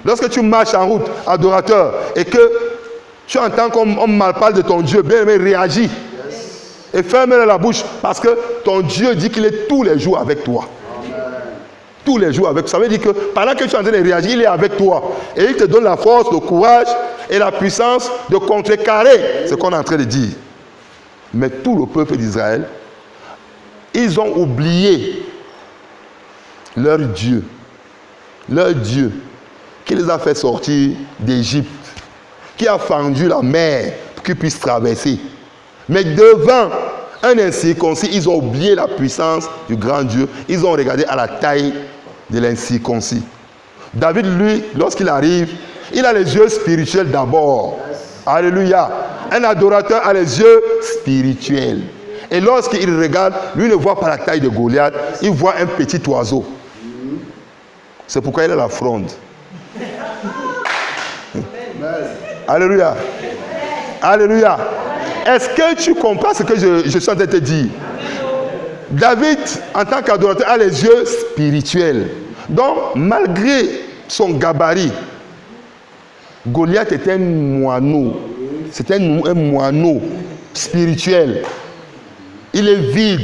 Lorsque tu marches en route, adorateur, et que tu entends qu'on mal parle de ton Dieu, bien aimé, réagis. Et ferme la bouche, parce que ton Dieu dit qu'il est tous les jours avec toi. Tous les jours avec toi. Ça veut dire que pendant que tu es en train de réagir, il est avec toi. Et il te donne la force, le courage et la puissance de contrecarrer ce qu'on est en train de dire. Mais tout le peuple d'Israël, ils ont oublié leur Dieu. Leur Dieu qui les a fait sortir d'Égypte, qui a fendu la mer pour qu'ils puissent traverser. Mais devant un incirconcis, ils ont oublié la puissance du grand Dieu. Ils ont regardé à la taille de l'incirconcis. David, lui, lorsqu'il arrive, il a les yeux spirituels d'abord. Alléluia. Un adorateur a les yeux spirituels. Et lorsqu'il regarde, lui ne voit pas la taille de Goliath, il voit un petit oiseau. C'est pourquoi il a la fronde. Alléluia. Alléluia. Est-ce que tu comprends ce que je suis en train de te dire? David, en tant qu'adorateur, a les yeux spirituels. Donc, malgré son gabarit, Goliath était un moineau. C'était un moineau spirituel. Il est vide.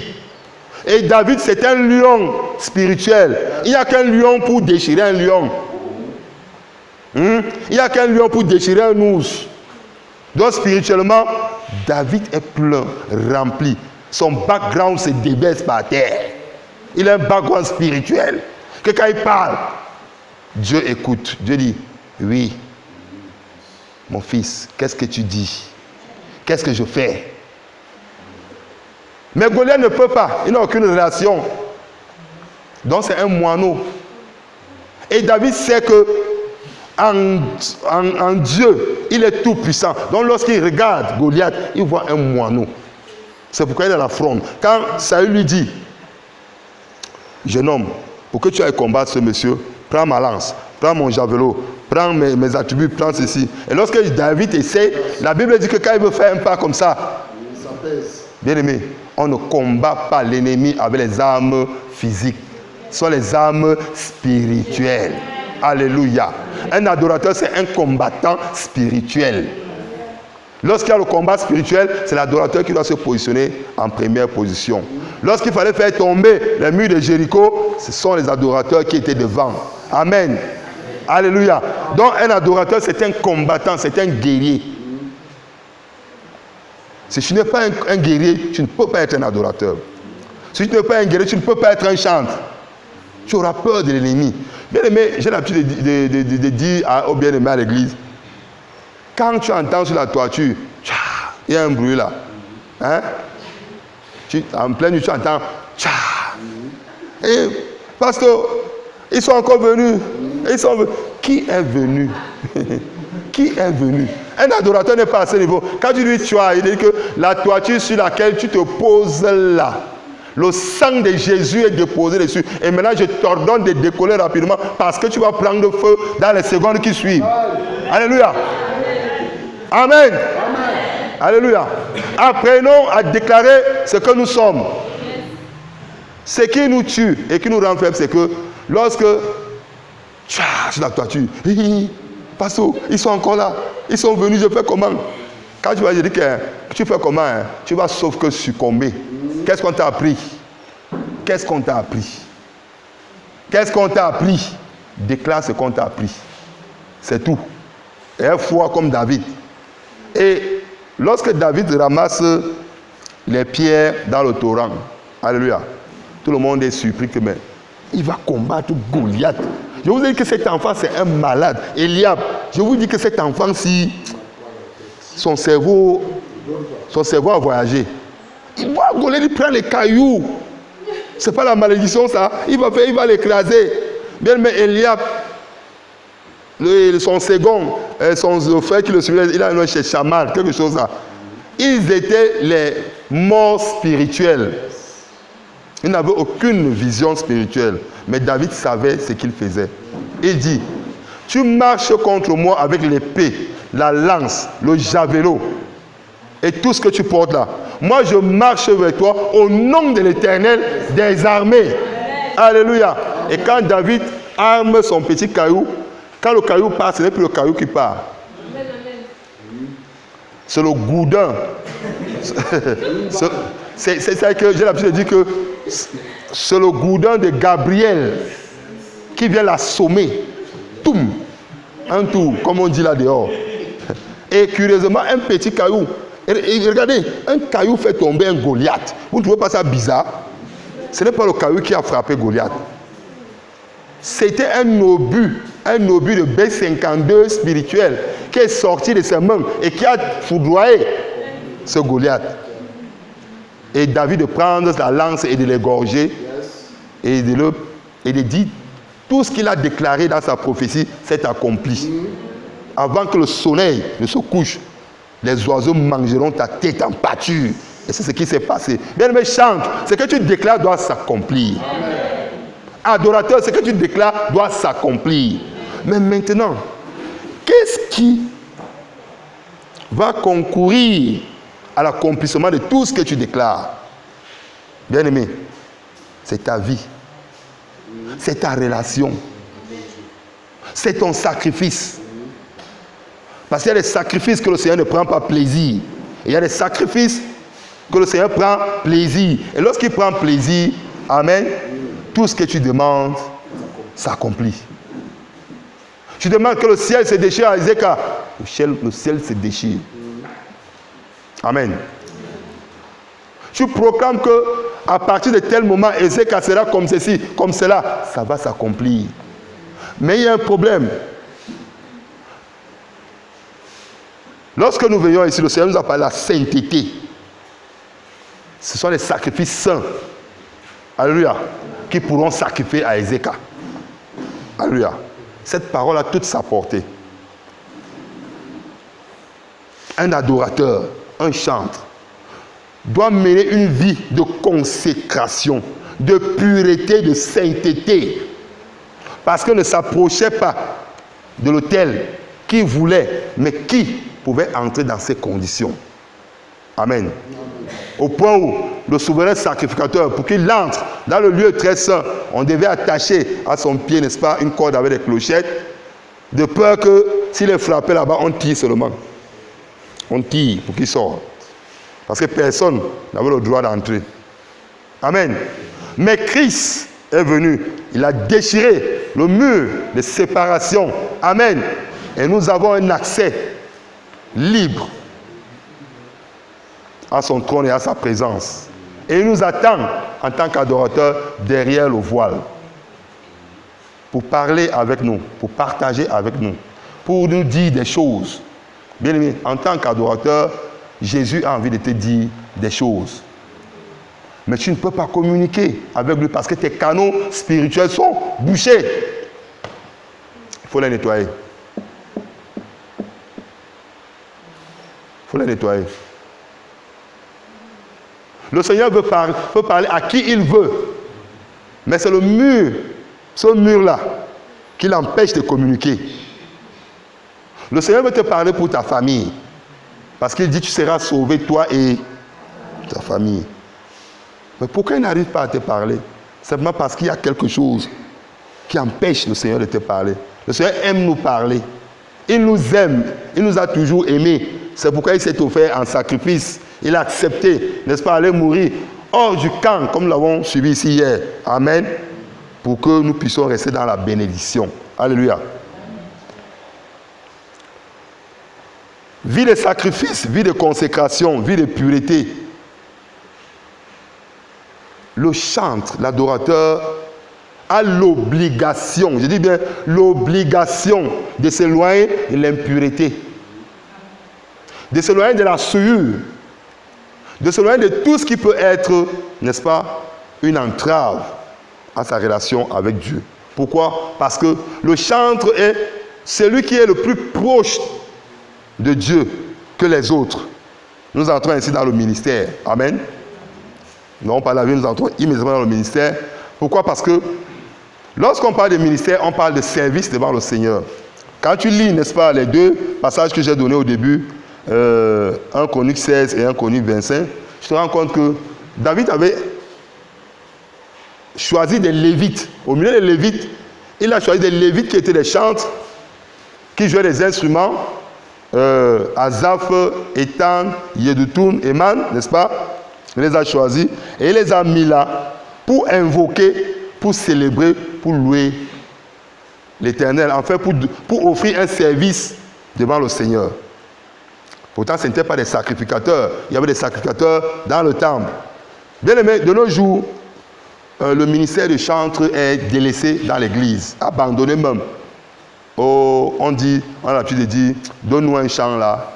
Et David, c'est un lion spirituel. Il n'y a qu'un lion pour déchirer un lion. Il n'y a qu'un lion pour déchirer un ours. Donc, spirituellement, David est plein, rempli. Son background se déverse par terre. Il a un background spirituel. Que quand il parle, Dieu écoute. Dieu dit, oui, mon fils, qu'est-ce que tu dis? Qu'est-ce que je fais? Mais Goliath ne peut pas. Il n'a aucune relation. Donc c'est un moineau. Et David sait que en Dieu, il est tout puissant. Donc lorsqu'il regarde Goliath, il voit un moineau. C'est pourquoi il a la fronde. Quand Saül lui dit, jeune homme, pour que tu ailles combattre ce monsieur, prends ma lance, prends mon javelot, prends mes attributs, prends ceci. Et lorsque David essaie, la Bible dit que quand il veut faire un pas comme ça, bien aimé, on ne combat pas l'ennemi avec les armes physiques. Ce sont les armes spirituelles. Alléluia. Un adorateur, c'est un combattant spirituel. Lorsqu'il y a le combat spirituel, c'est l'adorateur qui doit se positionner en première position. Lorsqu'il fallait faire tomber les murs de Jéricho, ce sont les adorateurs qui étaient devant. Amen. Alléluia. Donc un adorateur, c'est un combattant, c'est un guerrier. Si tu n'es pas un guerrier, tu ne peux pas être un adorateur. Si tu n'es pas un guerrier, tu ne peux pas être un chantre. Tu auras peur de l'ennemi. Bien aimé, j'ai l'habitude de dire aux bien-aimés à l'église, quand tu entends sur la toiture, il y a un bruit là. Hein? En pleine nuit, tu entends. Et pasteur, ils sont encore venus. Qui est venu? Qui est venu? Un adorateur n'est pas à ce niveau. Quand tu lui tues, il dit que la toiture sur laquelle tu te poses là, le sang de Jésus est déposé dessus. Et maintenant, je t'ordonne de décoller rapidement parce que tu vas prendre feu dans les secondes qui suivent. Alléluia. Amen. Amen. Alléluia. Apprenons à déclarer ce que nous sommes. Ce qui nous tue et qui nous rend faibles, c'est que lorsque sur la toiture, pasteur, ils sont encore là. Ils sont venus, je fais comment? Quand tu vas dire que tu fais comment, hein? Tu vas sauf que succomber. Qu'est-ce qu'on t'a appris? Qu'est-ce qu'on t'a appris? Qu'est-ce qu'on t'a appris? Déclare ce qu'on t'a appris. C'est tout. Et un foi comme David. Et lorsque David ramasse les pierres dans le torrent, alléluia, tout le monde est surpris que mais il va combattre Goliath. Je vous dis que cet enfant c'est un malade. Eliab, je vous dis que cet enfant-ci, son cerveau a voyagé. Il voit Goliath, il prend les cailloux. C'est pas la malédiction ça. Il va l'écraser. Bien mais Eliab, son second, son frère qui le suivait, il a un nom chez Shammar, quelque chose là. Ils étaient les morts spirituels. Ils n'avaient aucune vision spirituelle. Mais David savait ce qu'il faisait. Il dit, tu marches contre moi avec l'épée, la lance, le javelot et tout ce que tu portes là. Moi, je marche avec toi au nom de l'Éternel des armées. Alléluia. Et quand David arme son petit caillou, quand le caillou part, ce n'est plus le caillou qui part. C'est le goudin. C'est ça que j'ai l'habitude de dire que c'est le goudin de Gabriel qui vient l'assommer. Toum. Un tour, comme on dit là dehors. Et curieusement, un petit caillou. Et regardez, un caillou fait tomber un Goliath. Vous ne trouvez pas ça bizarre? Ce n'est pas le caillou qui a frappé Goliath. C'était un obus de B-52 spirituel qui est sorti de ses mains et qui a foudroyé ce Goliath. Et David de prendre la lance et de l'égorger et de dire tout ce qu'il a déclaré dans sa prophétie s'est accompli. Avant que le soleil ne se couche, les oiseaux mangeront ta tête en pâture. Et c'est ce qui s'est passé. Bien aimé, chante. Ce que tu déclares doit s'accomplir. Adorateur, ce que tu déclares doit s'accomplir. Mais maintenant, qu'est-ce qui va concourir à l'accomplissement de tout ce que tu déclares? Bien aimé, c'est ta vie. C'est ta relation. C'est ton sacrifice. Parce qu'il y a des sacrifices que le Seigneur ne prend pas plaisir. Et il y a des sacrifices que le Seigneur prend plaisir. Et lorsqu'il prend plaisir, amen, tout ce que tu demandes s'accomplit. Tu demandes que le ciel se déchire à Ézéchiel. Le ciel se déchire. Amen. Tu proclames que à partir de tel moment, Ézéchiel sera comme ceci, comme cela. Ça va s'accomplir. Mais il y a un problème. Lorsque nous venons ici, le Seigneur nous a parlé de la sainteté. Ce sont les sacrifices saints. Alléluia. Qui pourront sacrifier à Ézéchiel. Alléluia. Cette parole a toute sa portée. Un adorateur, un chantre, doit mener une vie de consécration, de pureté, de sainteté. Parce qu'il ne s'approchait pas de l'autel qui voulait, mais qui pouvait entrer dans ces conditions. Amen. Au point où le souverain sacrificateur, pour qu'il entre dans le lieu très saint, on devait attacher à son pied, n'est-ce pas, une corde avec des clochettes, de peur que s'il est frappé là-bas, on tire seulement. On tire pour qu'ils sortent. Parce que personne n'avait le droit d'entrer. Amen. Mais Christ est venu. Il a déchiré le mur de séparation. Amen. Et nous avons un accès libre à son trône et à sa présence. Et il nous attend en tant qu'adorateurs derrière le voile. Pour parler avec nous, pour partager avec nous, pour nous dire des choses. Bien aimé, en tant qu'adorateur, Jésus a envie de te dire des choses. Mais tu ne peux pas communiquer avec lui parce que tes canaux spirituels sont bouchés. Il faut les nettoyer. Il faut les nettoyer. Le Seigneur peut parler à qui il veut. Mais c'est le mur, ce mur-là, qui l'empêche de communiquer. Le Seigneur veut te parler pour ta famille. Parce qu'il dit tu seras sauvé, toi et ta famille. Mais pourquoi il n'arrive pas à te parler? Simplement parce qu'il y a quelque chose qui empêche le Seigneur de te parler. Le Seigneur aime nous parler. Il nous aime. Il nous a toujours aimés. C'est pourquoi il s'est offert en sacrifice. Il a accepté, n'est-ce pas, aller mourir hors du camp, comme nous l'avons suivi ici hier. Amen. Pour que nous puissions rester dans la bénédiction. Alléluia. Vie de sacrifice, vie de consécration, vie de pureté. Le chantre, l'adorateur, a l'obligation, je dis bien l'obligation de s'éloigner de l'impureté, de s'éloigner de la souillure, de s'éloigner de tout ce qui peut être, n'est-ce pas, une entrave à sa relation avec Dieu. Pourquoi? Parce que le chantre est celui qui est le plus proche de Dieu que les autres. Nous entrons ainsi dans le ministère. Amen. Non, par la vie, nous entrons immédiatement dans le ministère. Pourquoi? Parce que lorsqu'on parle de ministère, on parle de service devant le Seigneur. Quand tu lis, n'est-ce pas, les deux passages que j'ai donnés au début, 1 Chronique 16 et 1 Chronique 25, tu te rends compte que David avait choisi des Lévites. Au milieu des Lévites, il a choisi des Lévites qui étaient des chantres, qui jouaient des instruments, Asaph, Étan, Yedutun, Eman, n'est-ce pas? Il les a choisis et il les a mis là pour invoquer, pour célébrer, pour louer l'Éternel, en fait pour offrir un service devant le Seigneur. Pourtant, ce n'étaient pas des sacrificateurs. Il y avait des sacrificateurs dans le temple. Bien aimé, de nos jours, le ministère du chantre est délaissé dans l'église, abandonné même. Oh, on a l'habitude de dire, donne-nous un chant là,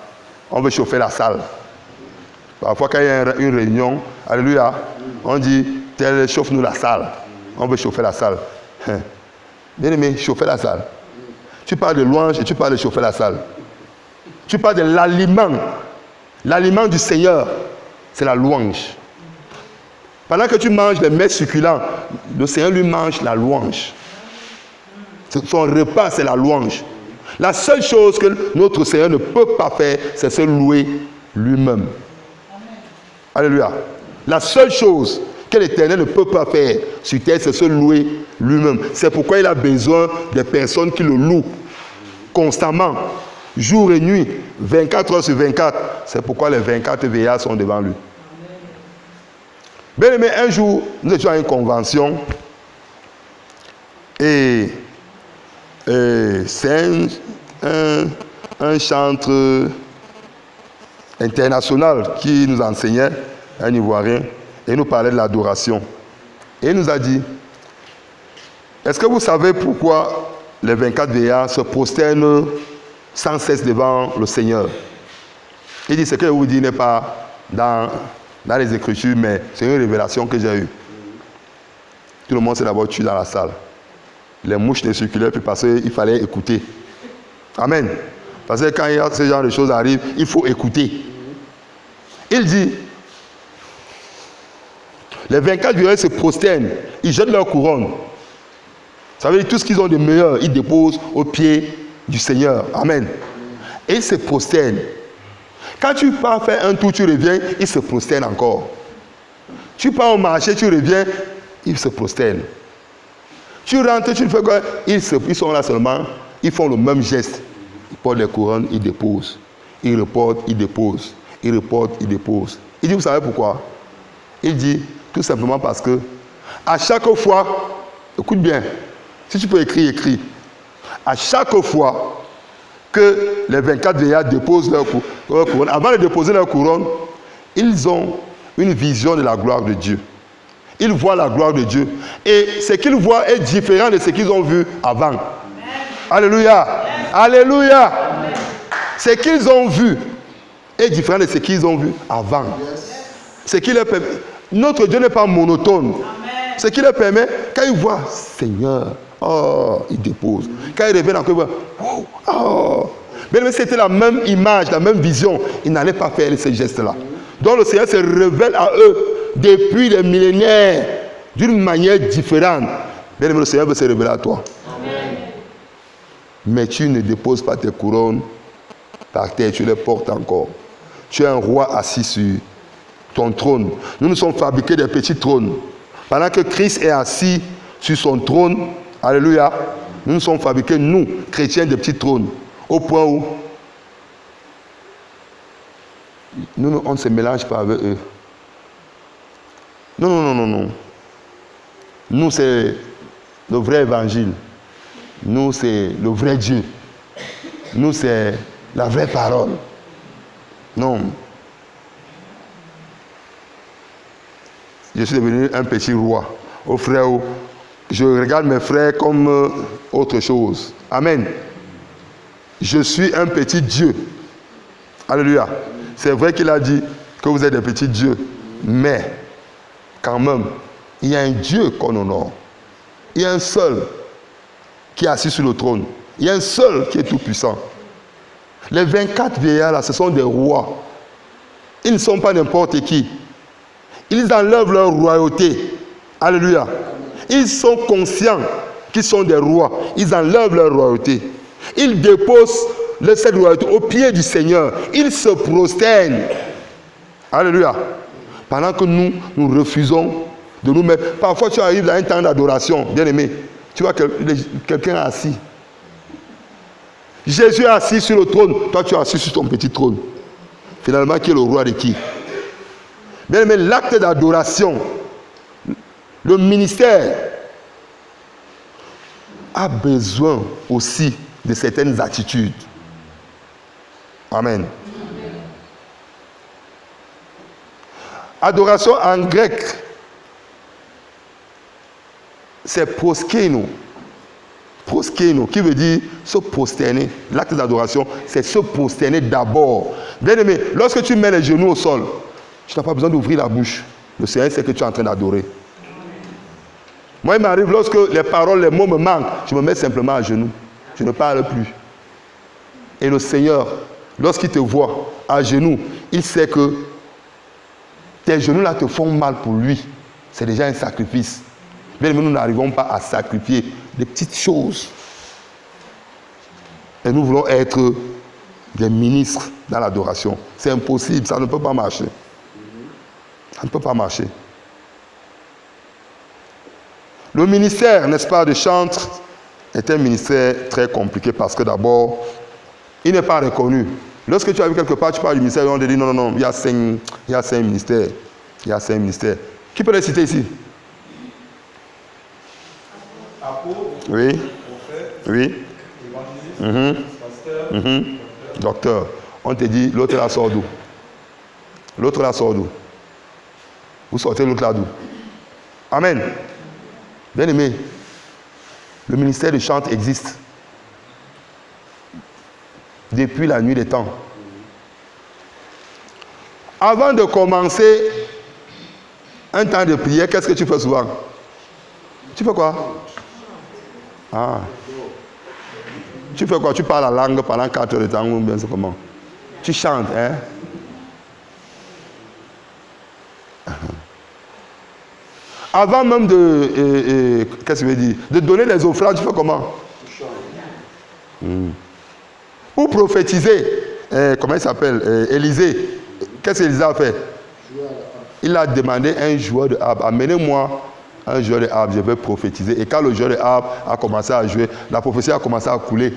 on veut chauffer la salle. Parfois, quand il y a une réunion, alléluia, on dit, chauffe-nous la salle. On veut chauffer la salle. Bien aimé, chauffer la salle. Tu parles de louange et tu parles de chauffer la salle. Tu parles de l'aliment. L'aliment du Seigneur, c'est la louange. Pendant que tu manges les mets succulents, le Seigneur lui mange la louange. Son repas, c'est la louange. La seule chose que notre Seigneur ne peut pas faire, c'est se louer lui-même. Alléluia. La seule chose que l'Éternel ne peut pas faire sur terre, c'est se louer lui-même. C'est pourquoi il a besoin des personnes qui le louent constamment, jour et nuit, 24 heures sur 24. C'est pourquoi les 24 veillards sont devant lui. Bien aimé, un jour, nous étions à une convention et c'est un chantre international qui nous enseignait, un Ivoirien, et nous parlait de l'adoration. Et il nous a dit, est-ce que vous savez pourquoi les 24 veillards se prosternent sans cesse devant le Seigneur? Il dit, ce que je vous dis n'est pas dans les Écritures, mais c'est une révélation que j'ai eue. Tout le monde s'est d'abord tué dans la salle. Les mouches ne circulaient plus parce qu'il fallait écouter. Amen. Parce que quand il y a ce genre de choses arrivent, il faut écouter. Il dit, les 24 veillards se prosternent, ils jettent leur couronne. Ça veut dire tout ce qu'ils ont de meilleur, ils déposent aux pieds du Seigneur. Amen. Et ils se prosternent. Quand tu pars faire un tour, tu reviens, ils se prosternent encore. Tu pars au marché, tu reviens, ils se prosternent. Tu rentres, tu fais quoi? Ils sont là seulement, ils font le même geste. Ils portent les couronnes, ils déposent. Il reporte, il dépose. Il reporte, il dépose. Il dit, vous savez pourquoi? Il dit, tout simplement parce que, à chaque fois, écoute bien, si tu peux écrire, écris. À chaque fois que les 24 vieillards déposent leur couronne, avant de déposer leur couronne, ils ont une vision de la gloire de Dieu. Ils voient la gloire de Dieu. Et ce qu'ils voient est différent de ce qu'ils ont vu avant. Amen. Alléluia. Amen. Alléluia. Amen. Ce qu'ils ont vu est différent de ce qu'ils ont vu avant. Ce qui leur permet. Notre Dieu n'est pas monotone. Amen. Ce qui leur permet, quand ils voient Seigneur, oh, ils déposent. Quand ils reviennent encore, ils voient, oh. Mais c'était la même image, la même vision. Ils n'allaient pas faire ces gestes-là. Donc le Seigneur se révèle à eux depuis des millénaires d'une manière différente. Bien aimé, le Seigneur veut se révéler à toi. Amen. Mais tu ne déposes pas tes couronnes par terre, tu les portes encore. Tu es un roi assis sur ton trône. Nous nous sommes fabriqués des petits trônes. Pendant que Christ est assis sur son trône, alléluia, nous nous sommes fabriqués, nous, chrétiens, des petits trônes. Au point où nous, on ne se mélange pas avec eux. Non. Nous, c'est le vrai évangile. Nous, c'est le vrai Dieu. Nous, c'est la vraie parole. Non. Je suis devenu un petit roi. Aux frères, je regarde mes frères comme autre chose. Amen. Je suis un petit Dieu. Alléluia. C'est vrai qu'il a dit que vous êtes des petits dieux. Mais, quand même, il y a un Dieu qu'on honore. Il y a un seul qui est assis sur le trône. Il y a un seul qui est tout puissant. Les 24 vieillards là, ce sont des rois. Ils ne sont pas n'importe qui. Ils enlèvent leur royauté. Alléluia. Ils sont conscients qu'ils sont des rois. Ils enlèvent leur royauté. Ils déposent cette royauté au pied du Seigneur. Ils se prosternent. Alléluia. Pendant que nous refusons de nous mettre. Parfois, tu arrives dans un temps d'adoration, bien aimé. Tu vois quelqu'un assis. Jésus est assis sur le trône. Toi, tu es assis sur ton petit trône. Finalement, qui est le roi de qui? Bien aimé, l'acte d'adoration, le ministère a besoin aussi de certaines attitudes. Amen. Adoration en grec, c'est proskeno. Proskeno, qui veut dire se prosterner. L'acte d'adoration, c'est se prosterner d'abord. Bien aimé, lorsque tu mets les genoux au sol, tu n'as pas besoin d'ouvrir la bouche. Le Seigneur sait que tu es en train d'adorer. Moi, il m'arrive, lorsque les paroles, les mots me manquent, je me mets simplement à genoux. Je ne parle plus. Et le Seigneur, lorsqu'il te voit à genoux, il sait que tes genoux là te font mal pour lui. C'est déjà un sacrifice. Mais nous n'arrivons pas à sacrifier des petites choses. Et nous voulons être des ministres dans l'adoration. C'est impossible, ça ne peut pas marcher. Ça ne peut pas marcher. Le ministère, n'est-ce pas, de chantre est un ministère très compliqué parce que d'abord, il n'est pas reconnu. Lorsque tu arrives quelque part, tu parles du ministère, on te dit non, il y a 5 ministères. Il y a 5 ministères. Qui peut les citer ici? Apôtre, oui. prophète, Oui. évangéliste, pasteur, Docteur. On te dit, l'autre là sort d'où? L'autre là sort d'où? Vous sortez l'autre là d'où? Amen. Bien aimé, le ministère de chant existe depuis la nuit des temps. Avant de commencer un temps de prière, qu'est-ce que tu fais souvent? Tu fais quoi? Ah. Tu fais quoi? Tu parles la langue pendant 4 heures de temps ou bien c'est comment? Tu chantes, hein? Avant même de, qu'est-ce que je veux dire? De donner les offrandes, tu fais comment? Pour prophétiser, comment il s'appelle? Élisée. Qu'est-ce qu'Élisée a fait? Il a demandé à un joueur de harpe, amenez-moi un joueur de harpe, je vais prophétiser. Et quand le joueur de harpe a commencé à jouer, la prophétie a commencé à couler.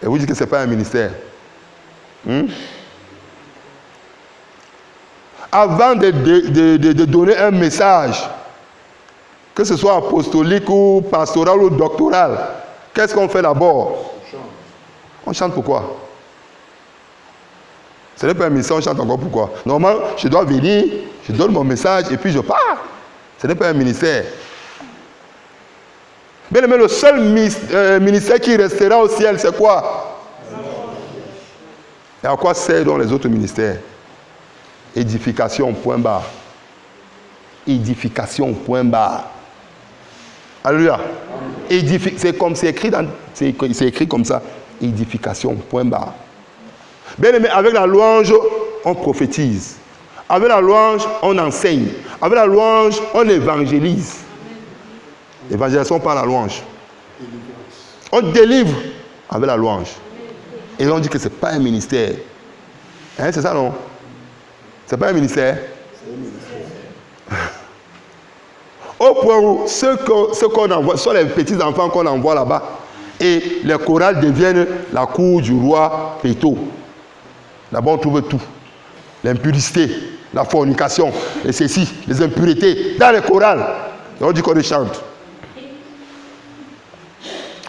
Et vous dites que ce n'est pas un ministère. Avant de donner un message, que ce soit apostolique ou pastoral ou doctoral, qu'est-ce qu'on fait d'abord? On chante pourquoi? Ce n'est pas un message, on chante encore pourquoi? Normalement, je dois venir, je donne mon message et puis je pars. Ce n'est pas un ministère. Bien aimé, le seul ministère qui restera au ciel, c'est quoi? Et à quoi servent les autres ministères? Édification, point barre. Édification, point barre. Alléluia. C'est comme c'est écrit, c'est écrit comme ça. Édification, point barre. Bien aimé, avec la louange, on prophétise. Avec la louange, on enseigne. Avec la louange, on évangélise. L'évangélisation par la louange. On délivre avec la louange. Et on dit que ce n'est pas un ministère. Hein, c'est ça, non? Ce n'est pas un ministère. Au point où ceux qu'on envoie, ce sont les petits enfants qu'on envoie là-bas. Et les chorales deviennent la cour du roi Péto. Là-bas, on trouve tout. L'impudicité, la fornication, et ceci, les impuretés, dans les chorales. Et on dit qu'on les chante.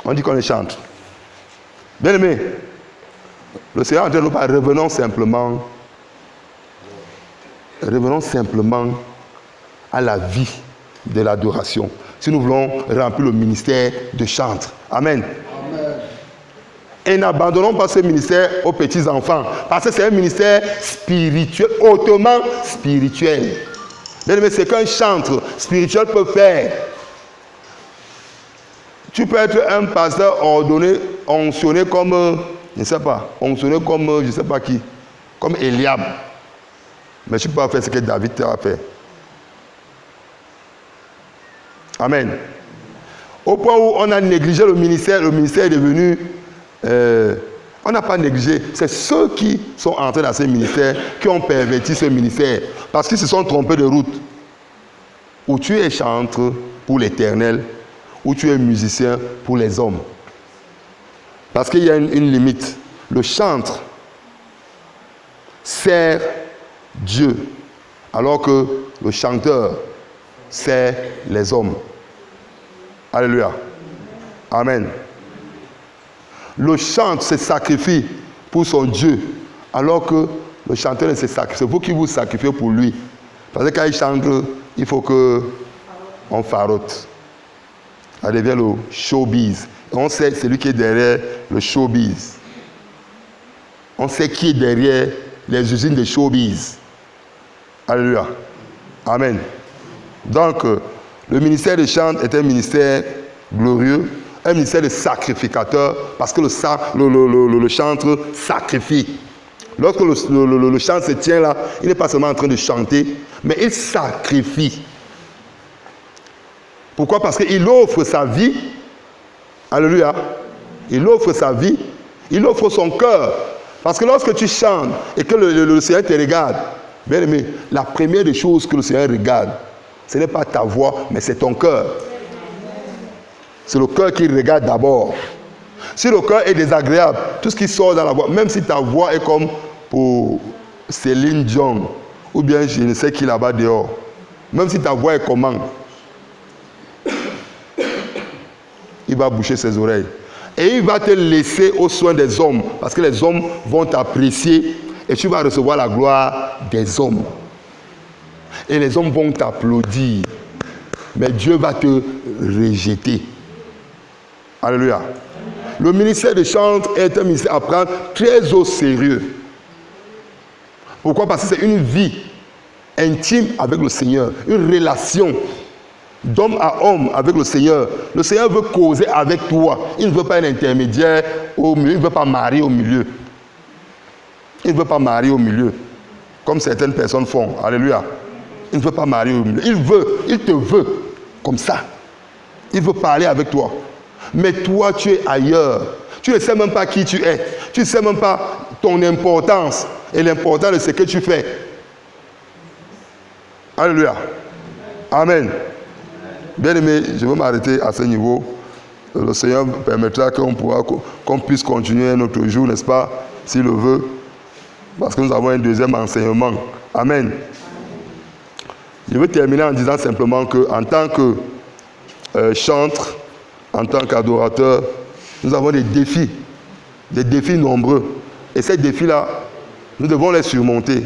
On dit qu'on les chante. Bien aimé, le Seigneur dit, revenons simplement à la vie de l'adoration. Si nous voulons remplir le ministère de chantre. Amen. Amen. Et n'abandonnons pas ce ministère aux petits enfants. Parce que c'est un ministère spirituel, hautement spirituel. Bien aimé, c'est qu'un chantre spirituel peut faire. Tu peux être un pasteur ordonné, onction comme, je ne sais pas, onction comme, je ne sais pas qui, comme Eliab. Mais tu peux pas faire ce que David a fait. Amen. Au point où on a négligé le ministère est devenu... on n'a pas négligé. C'est ceux qui sont entrés dans ce ministère qui ont perverti ce ministère. Parce qu'ils se sont trompés de route. Ou tu es chantre pour l'Éternel, ou tu es musicien pour les hommes. Parce qu'il y a une limite. Le chantre sert Dieu, alors que le chanteur sert les hommes. Alléluia. Amen. Le chanteur se sacrifie pour son Dieu, alors que le chanteur ne se sacrifie. C'est vous qui vous sacrifiez pour lui. Parce que quand il chante, il faut qu'on farote. Ça devient le showbiz. Et on sait celui qui est derrière le showbiz. On sait qui est derrière les usines de showbiz. Alléluia. Amen. Donc, le ministère de chant est un ministère glorieux, un ministère de sacrificateur, parce que le chantre sacrifie. Lorsque le chant se tient là, il n'est pas seulement en train de chanter, mais il sacrifie. Pourquoi? Parce qu'il offre sa vie. Alléluia. Il offre sa vie. Il offre son cœur. Parce que lorsque tu chantes et que le Seigneur te regarde, bien aimé, la première des choses que le Seigneur regarde, ce n'est pas ta voix, mais c'est ton cœur. C'est le cœur qui regarde d'abord. Si le cœur est désagréable, tout ce qui sort dans la voix, même si ta voix est comme pour Céline Dion, ou bien je ne sais qui là-bas dehors, même si ta voix est comment, il va boucher ses oreilles. Et il va te laisser aux soins des hommes, parce que les hommes vont t'apprécier et tu vas recevoir la gloire des hommes. Et les hommes vont t'applaudir. Mais Dieu va te rejeter. Alléluia. Le ministère de chant est un ministère à prendre très au sérieux. Pourquoi? Parce que c'est une vie intime avec le Seigneur. Une relation d'homme à homme avec le Seigneur. Le Seigneur veut causer avec toi. Il ne veut pas un intermédiaire au milieu. Il ne veut pas marier au milieu. Il ne veut pas marier au milieu. Comme certaines personnes font. Alléluia. Il ne veut pas marier au milieu. Il te veut comme ça. Il veut parler avec toi. Mais toi, tu es ailleurs. Tu ne sais même pas qui tu es. Tu ne sais même pas ton importance et l'importance de ce que tu fais. Alléluia. Amen. Bien aimé, je vais m'arrêter à ce niveau. le Seigneur permettra qu'on puisse continuer un autre jour, n'est-ce pas, s'il le veut, parce que nous avons un deuxième enseignement. Amen. Je veux terminer en disant simplement qu'en tant que chantre, en tant qu'adorateur, nous avons des défis nombreux. Et ces défis-là, nous devons les surmonter.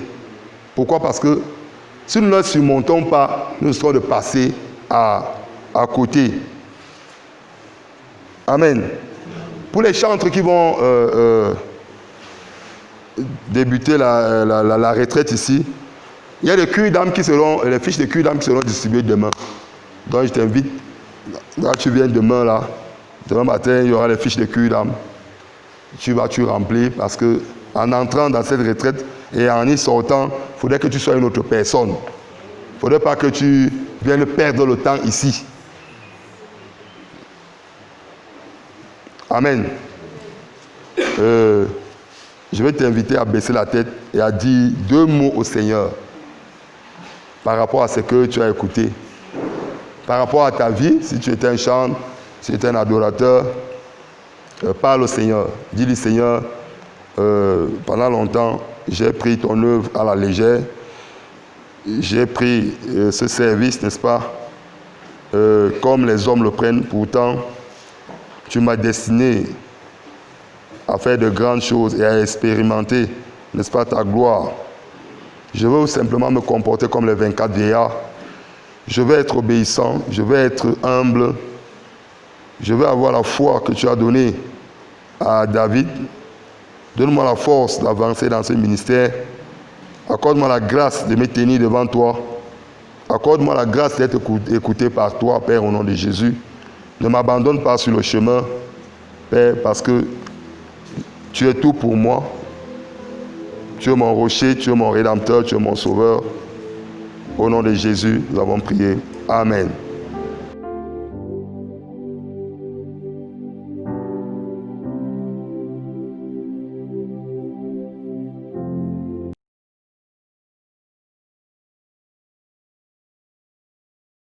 Pourquoi? Parce que si nous ne les surmontons pas, nous risquons de passer à côté. Amen. Pour les chantres qui vont débuter la retraite ici, il y a les culs d'âme les fiches de culs d'âme qui seront distribuées demain. Donc je t'invite, quand tu viens demain matin, il y aura les fiches de culs d'âme. Tu remplis parce que en entrant dans cette retraite et en y sortant, il faudrait que tu sois une autre personne. Il ne faudrait pas que tu viennes perdre le temps ici. Amen. Je vais t'inviter à baisser la tête et à dire 2 mots au Seigneur par rapport à ce que tu as écouté. Par rapport à ta vie, si tu étais un chantre, si tu étais un adorateur, parle au Seigneur. Dis-lui, Seigneur, pendant longtemps, j'ai pris ton œuvre à la légère. J'ai pris ce service, n'est-ce pas, comme les hommes le prennent. Pourtant, tu m'as destiné à faire de grandes choses et à expérimenter, n'est-ce pas, ta gloire. Je veux simplement me comporter comme les 24 vieillards. Je veux être obéissant, je veux être humble. Je veux avoir la foi que tu as donnée à David. Donne-moi la force d'avancer dans ce ministère. Accorde-moi la grâce de me tenir devant toi. Accorde-moi la grâce d'être écouté par toi, Père, au nom de Jésus. Ne m'abandonne pas sur le chemin, Père, parce que tu es tout pour moi. Tu es mon rocher, tu es mon rédempteur, tu es mon sauveur. Au nom de Jésus, nous avons prié. Amen.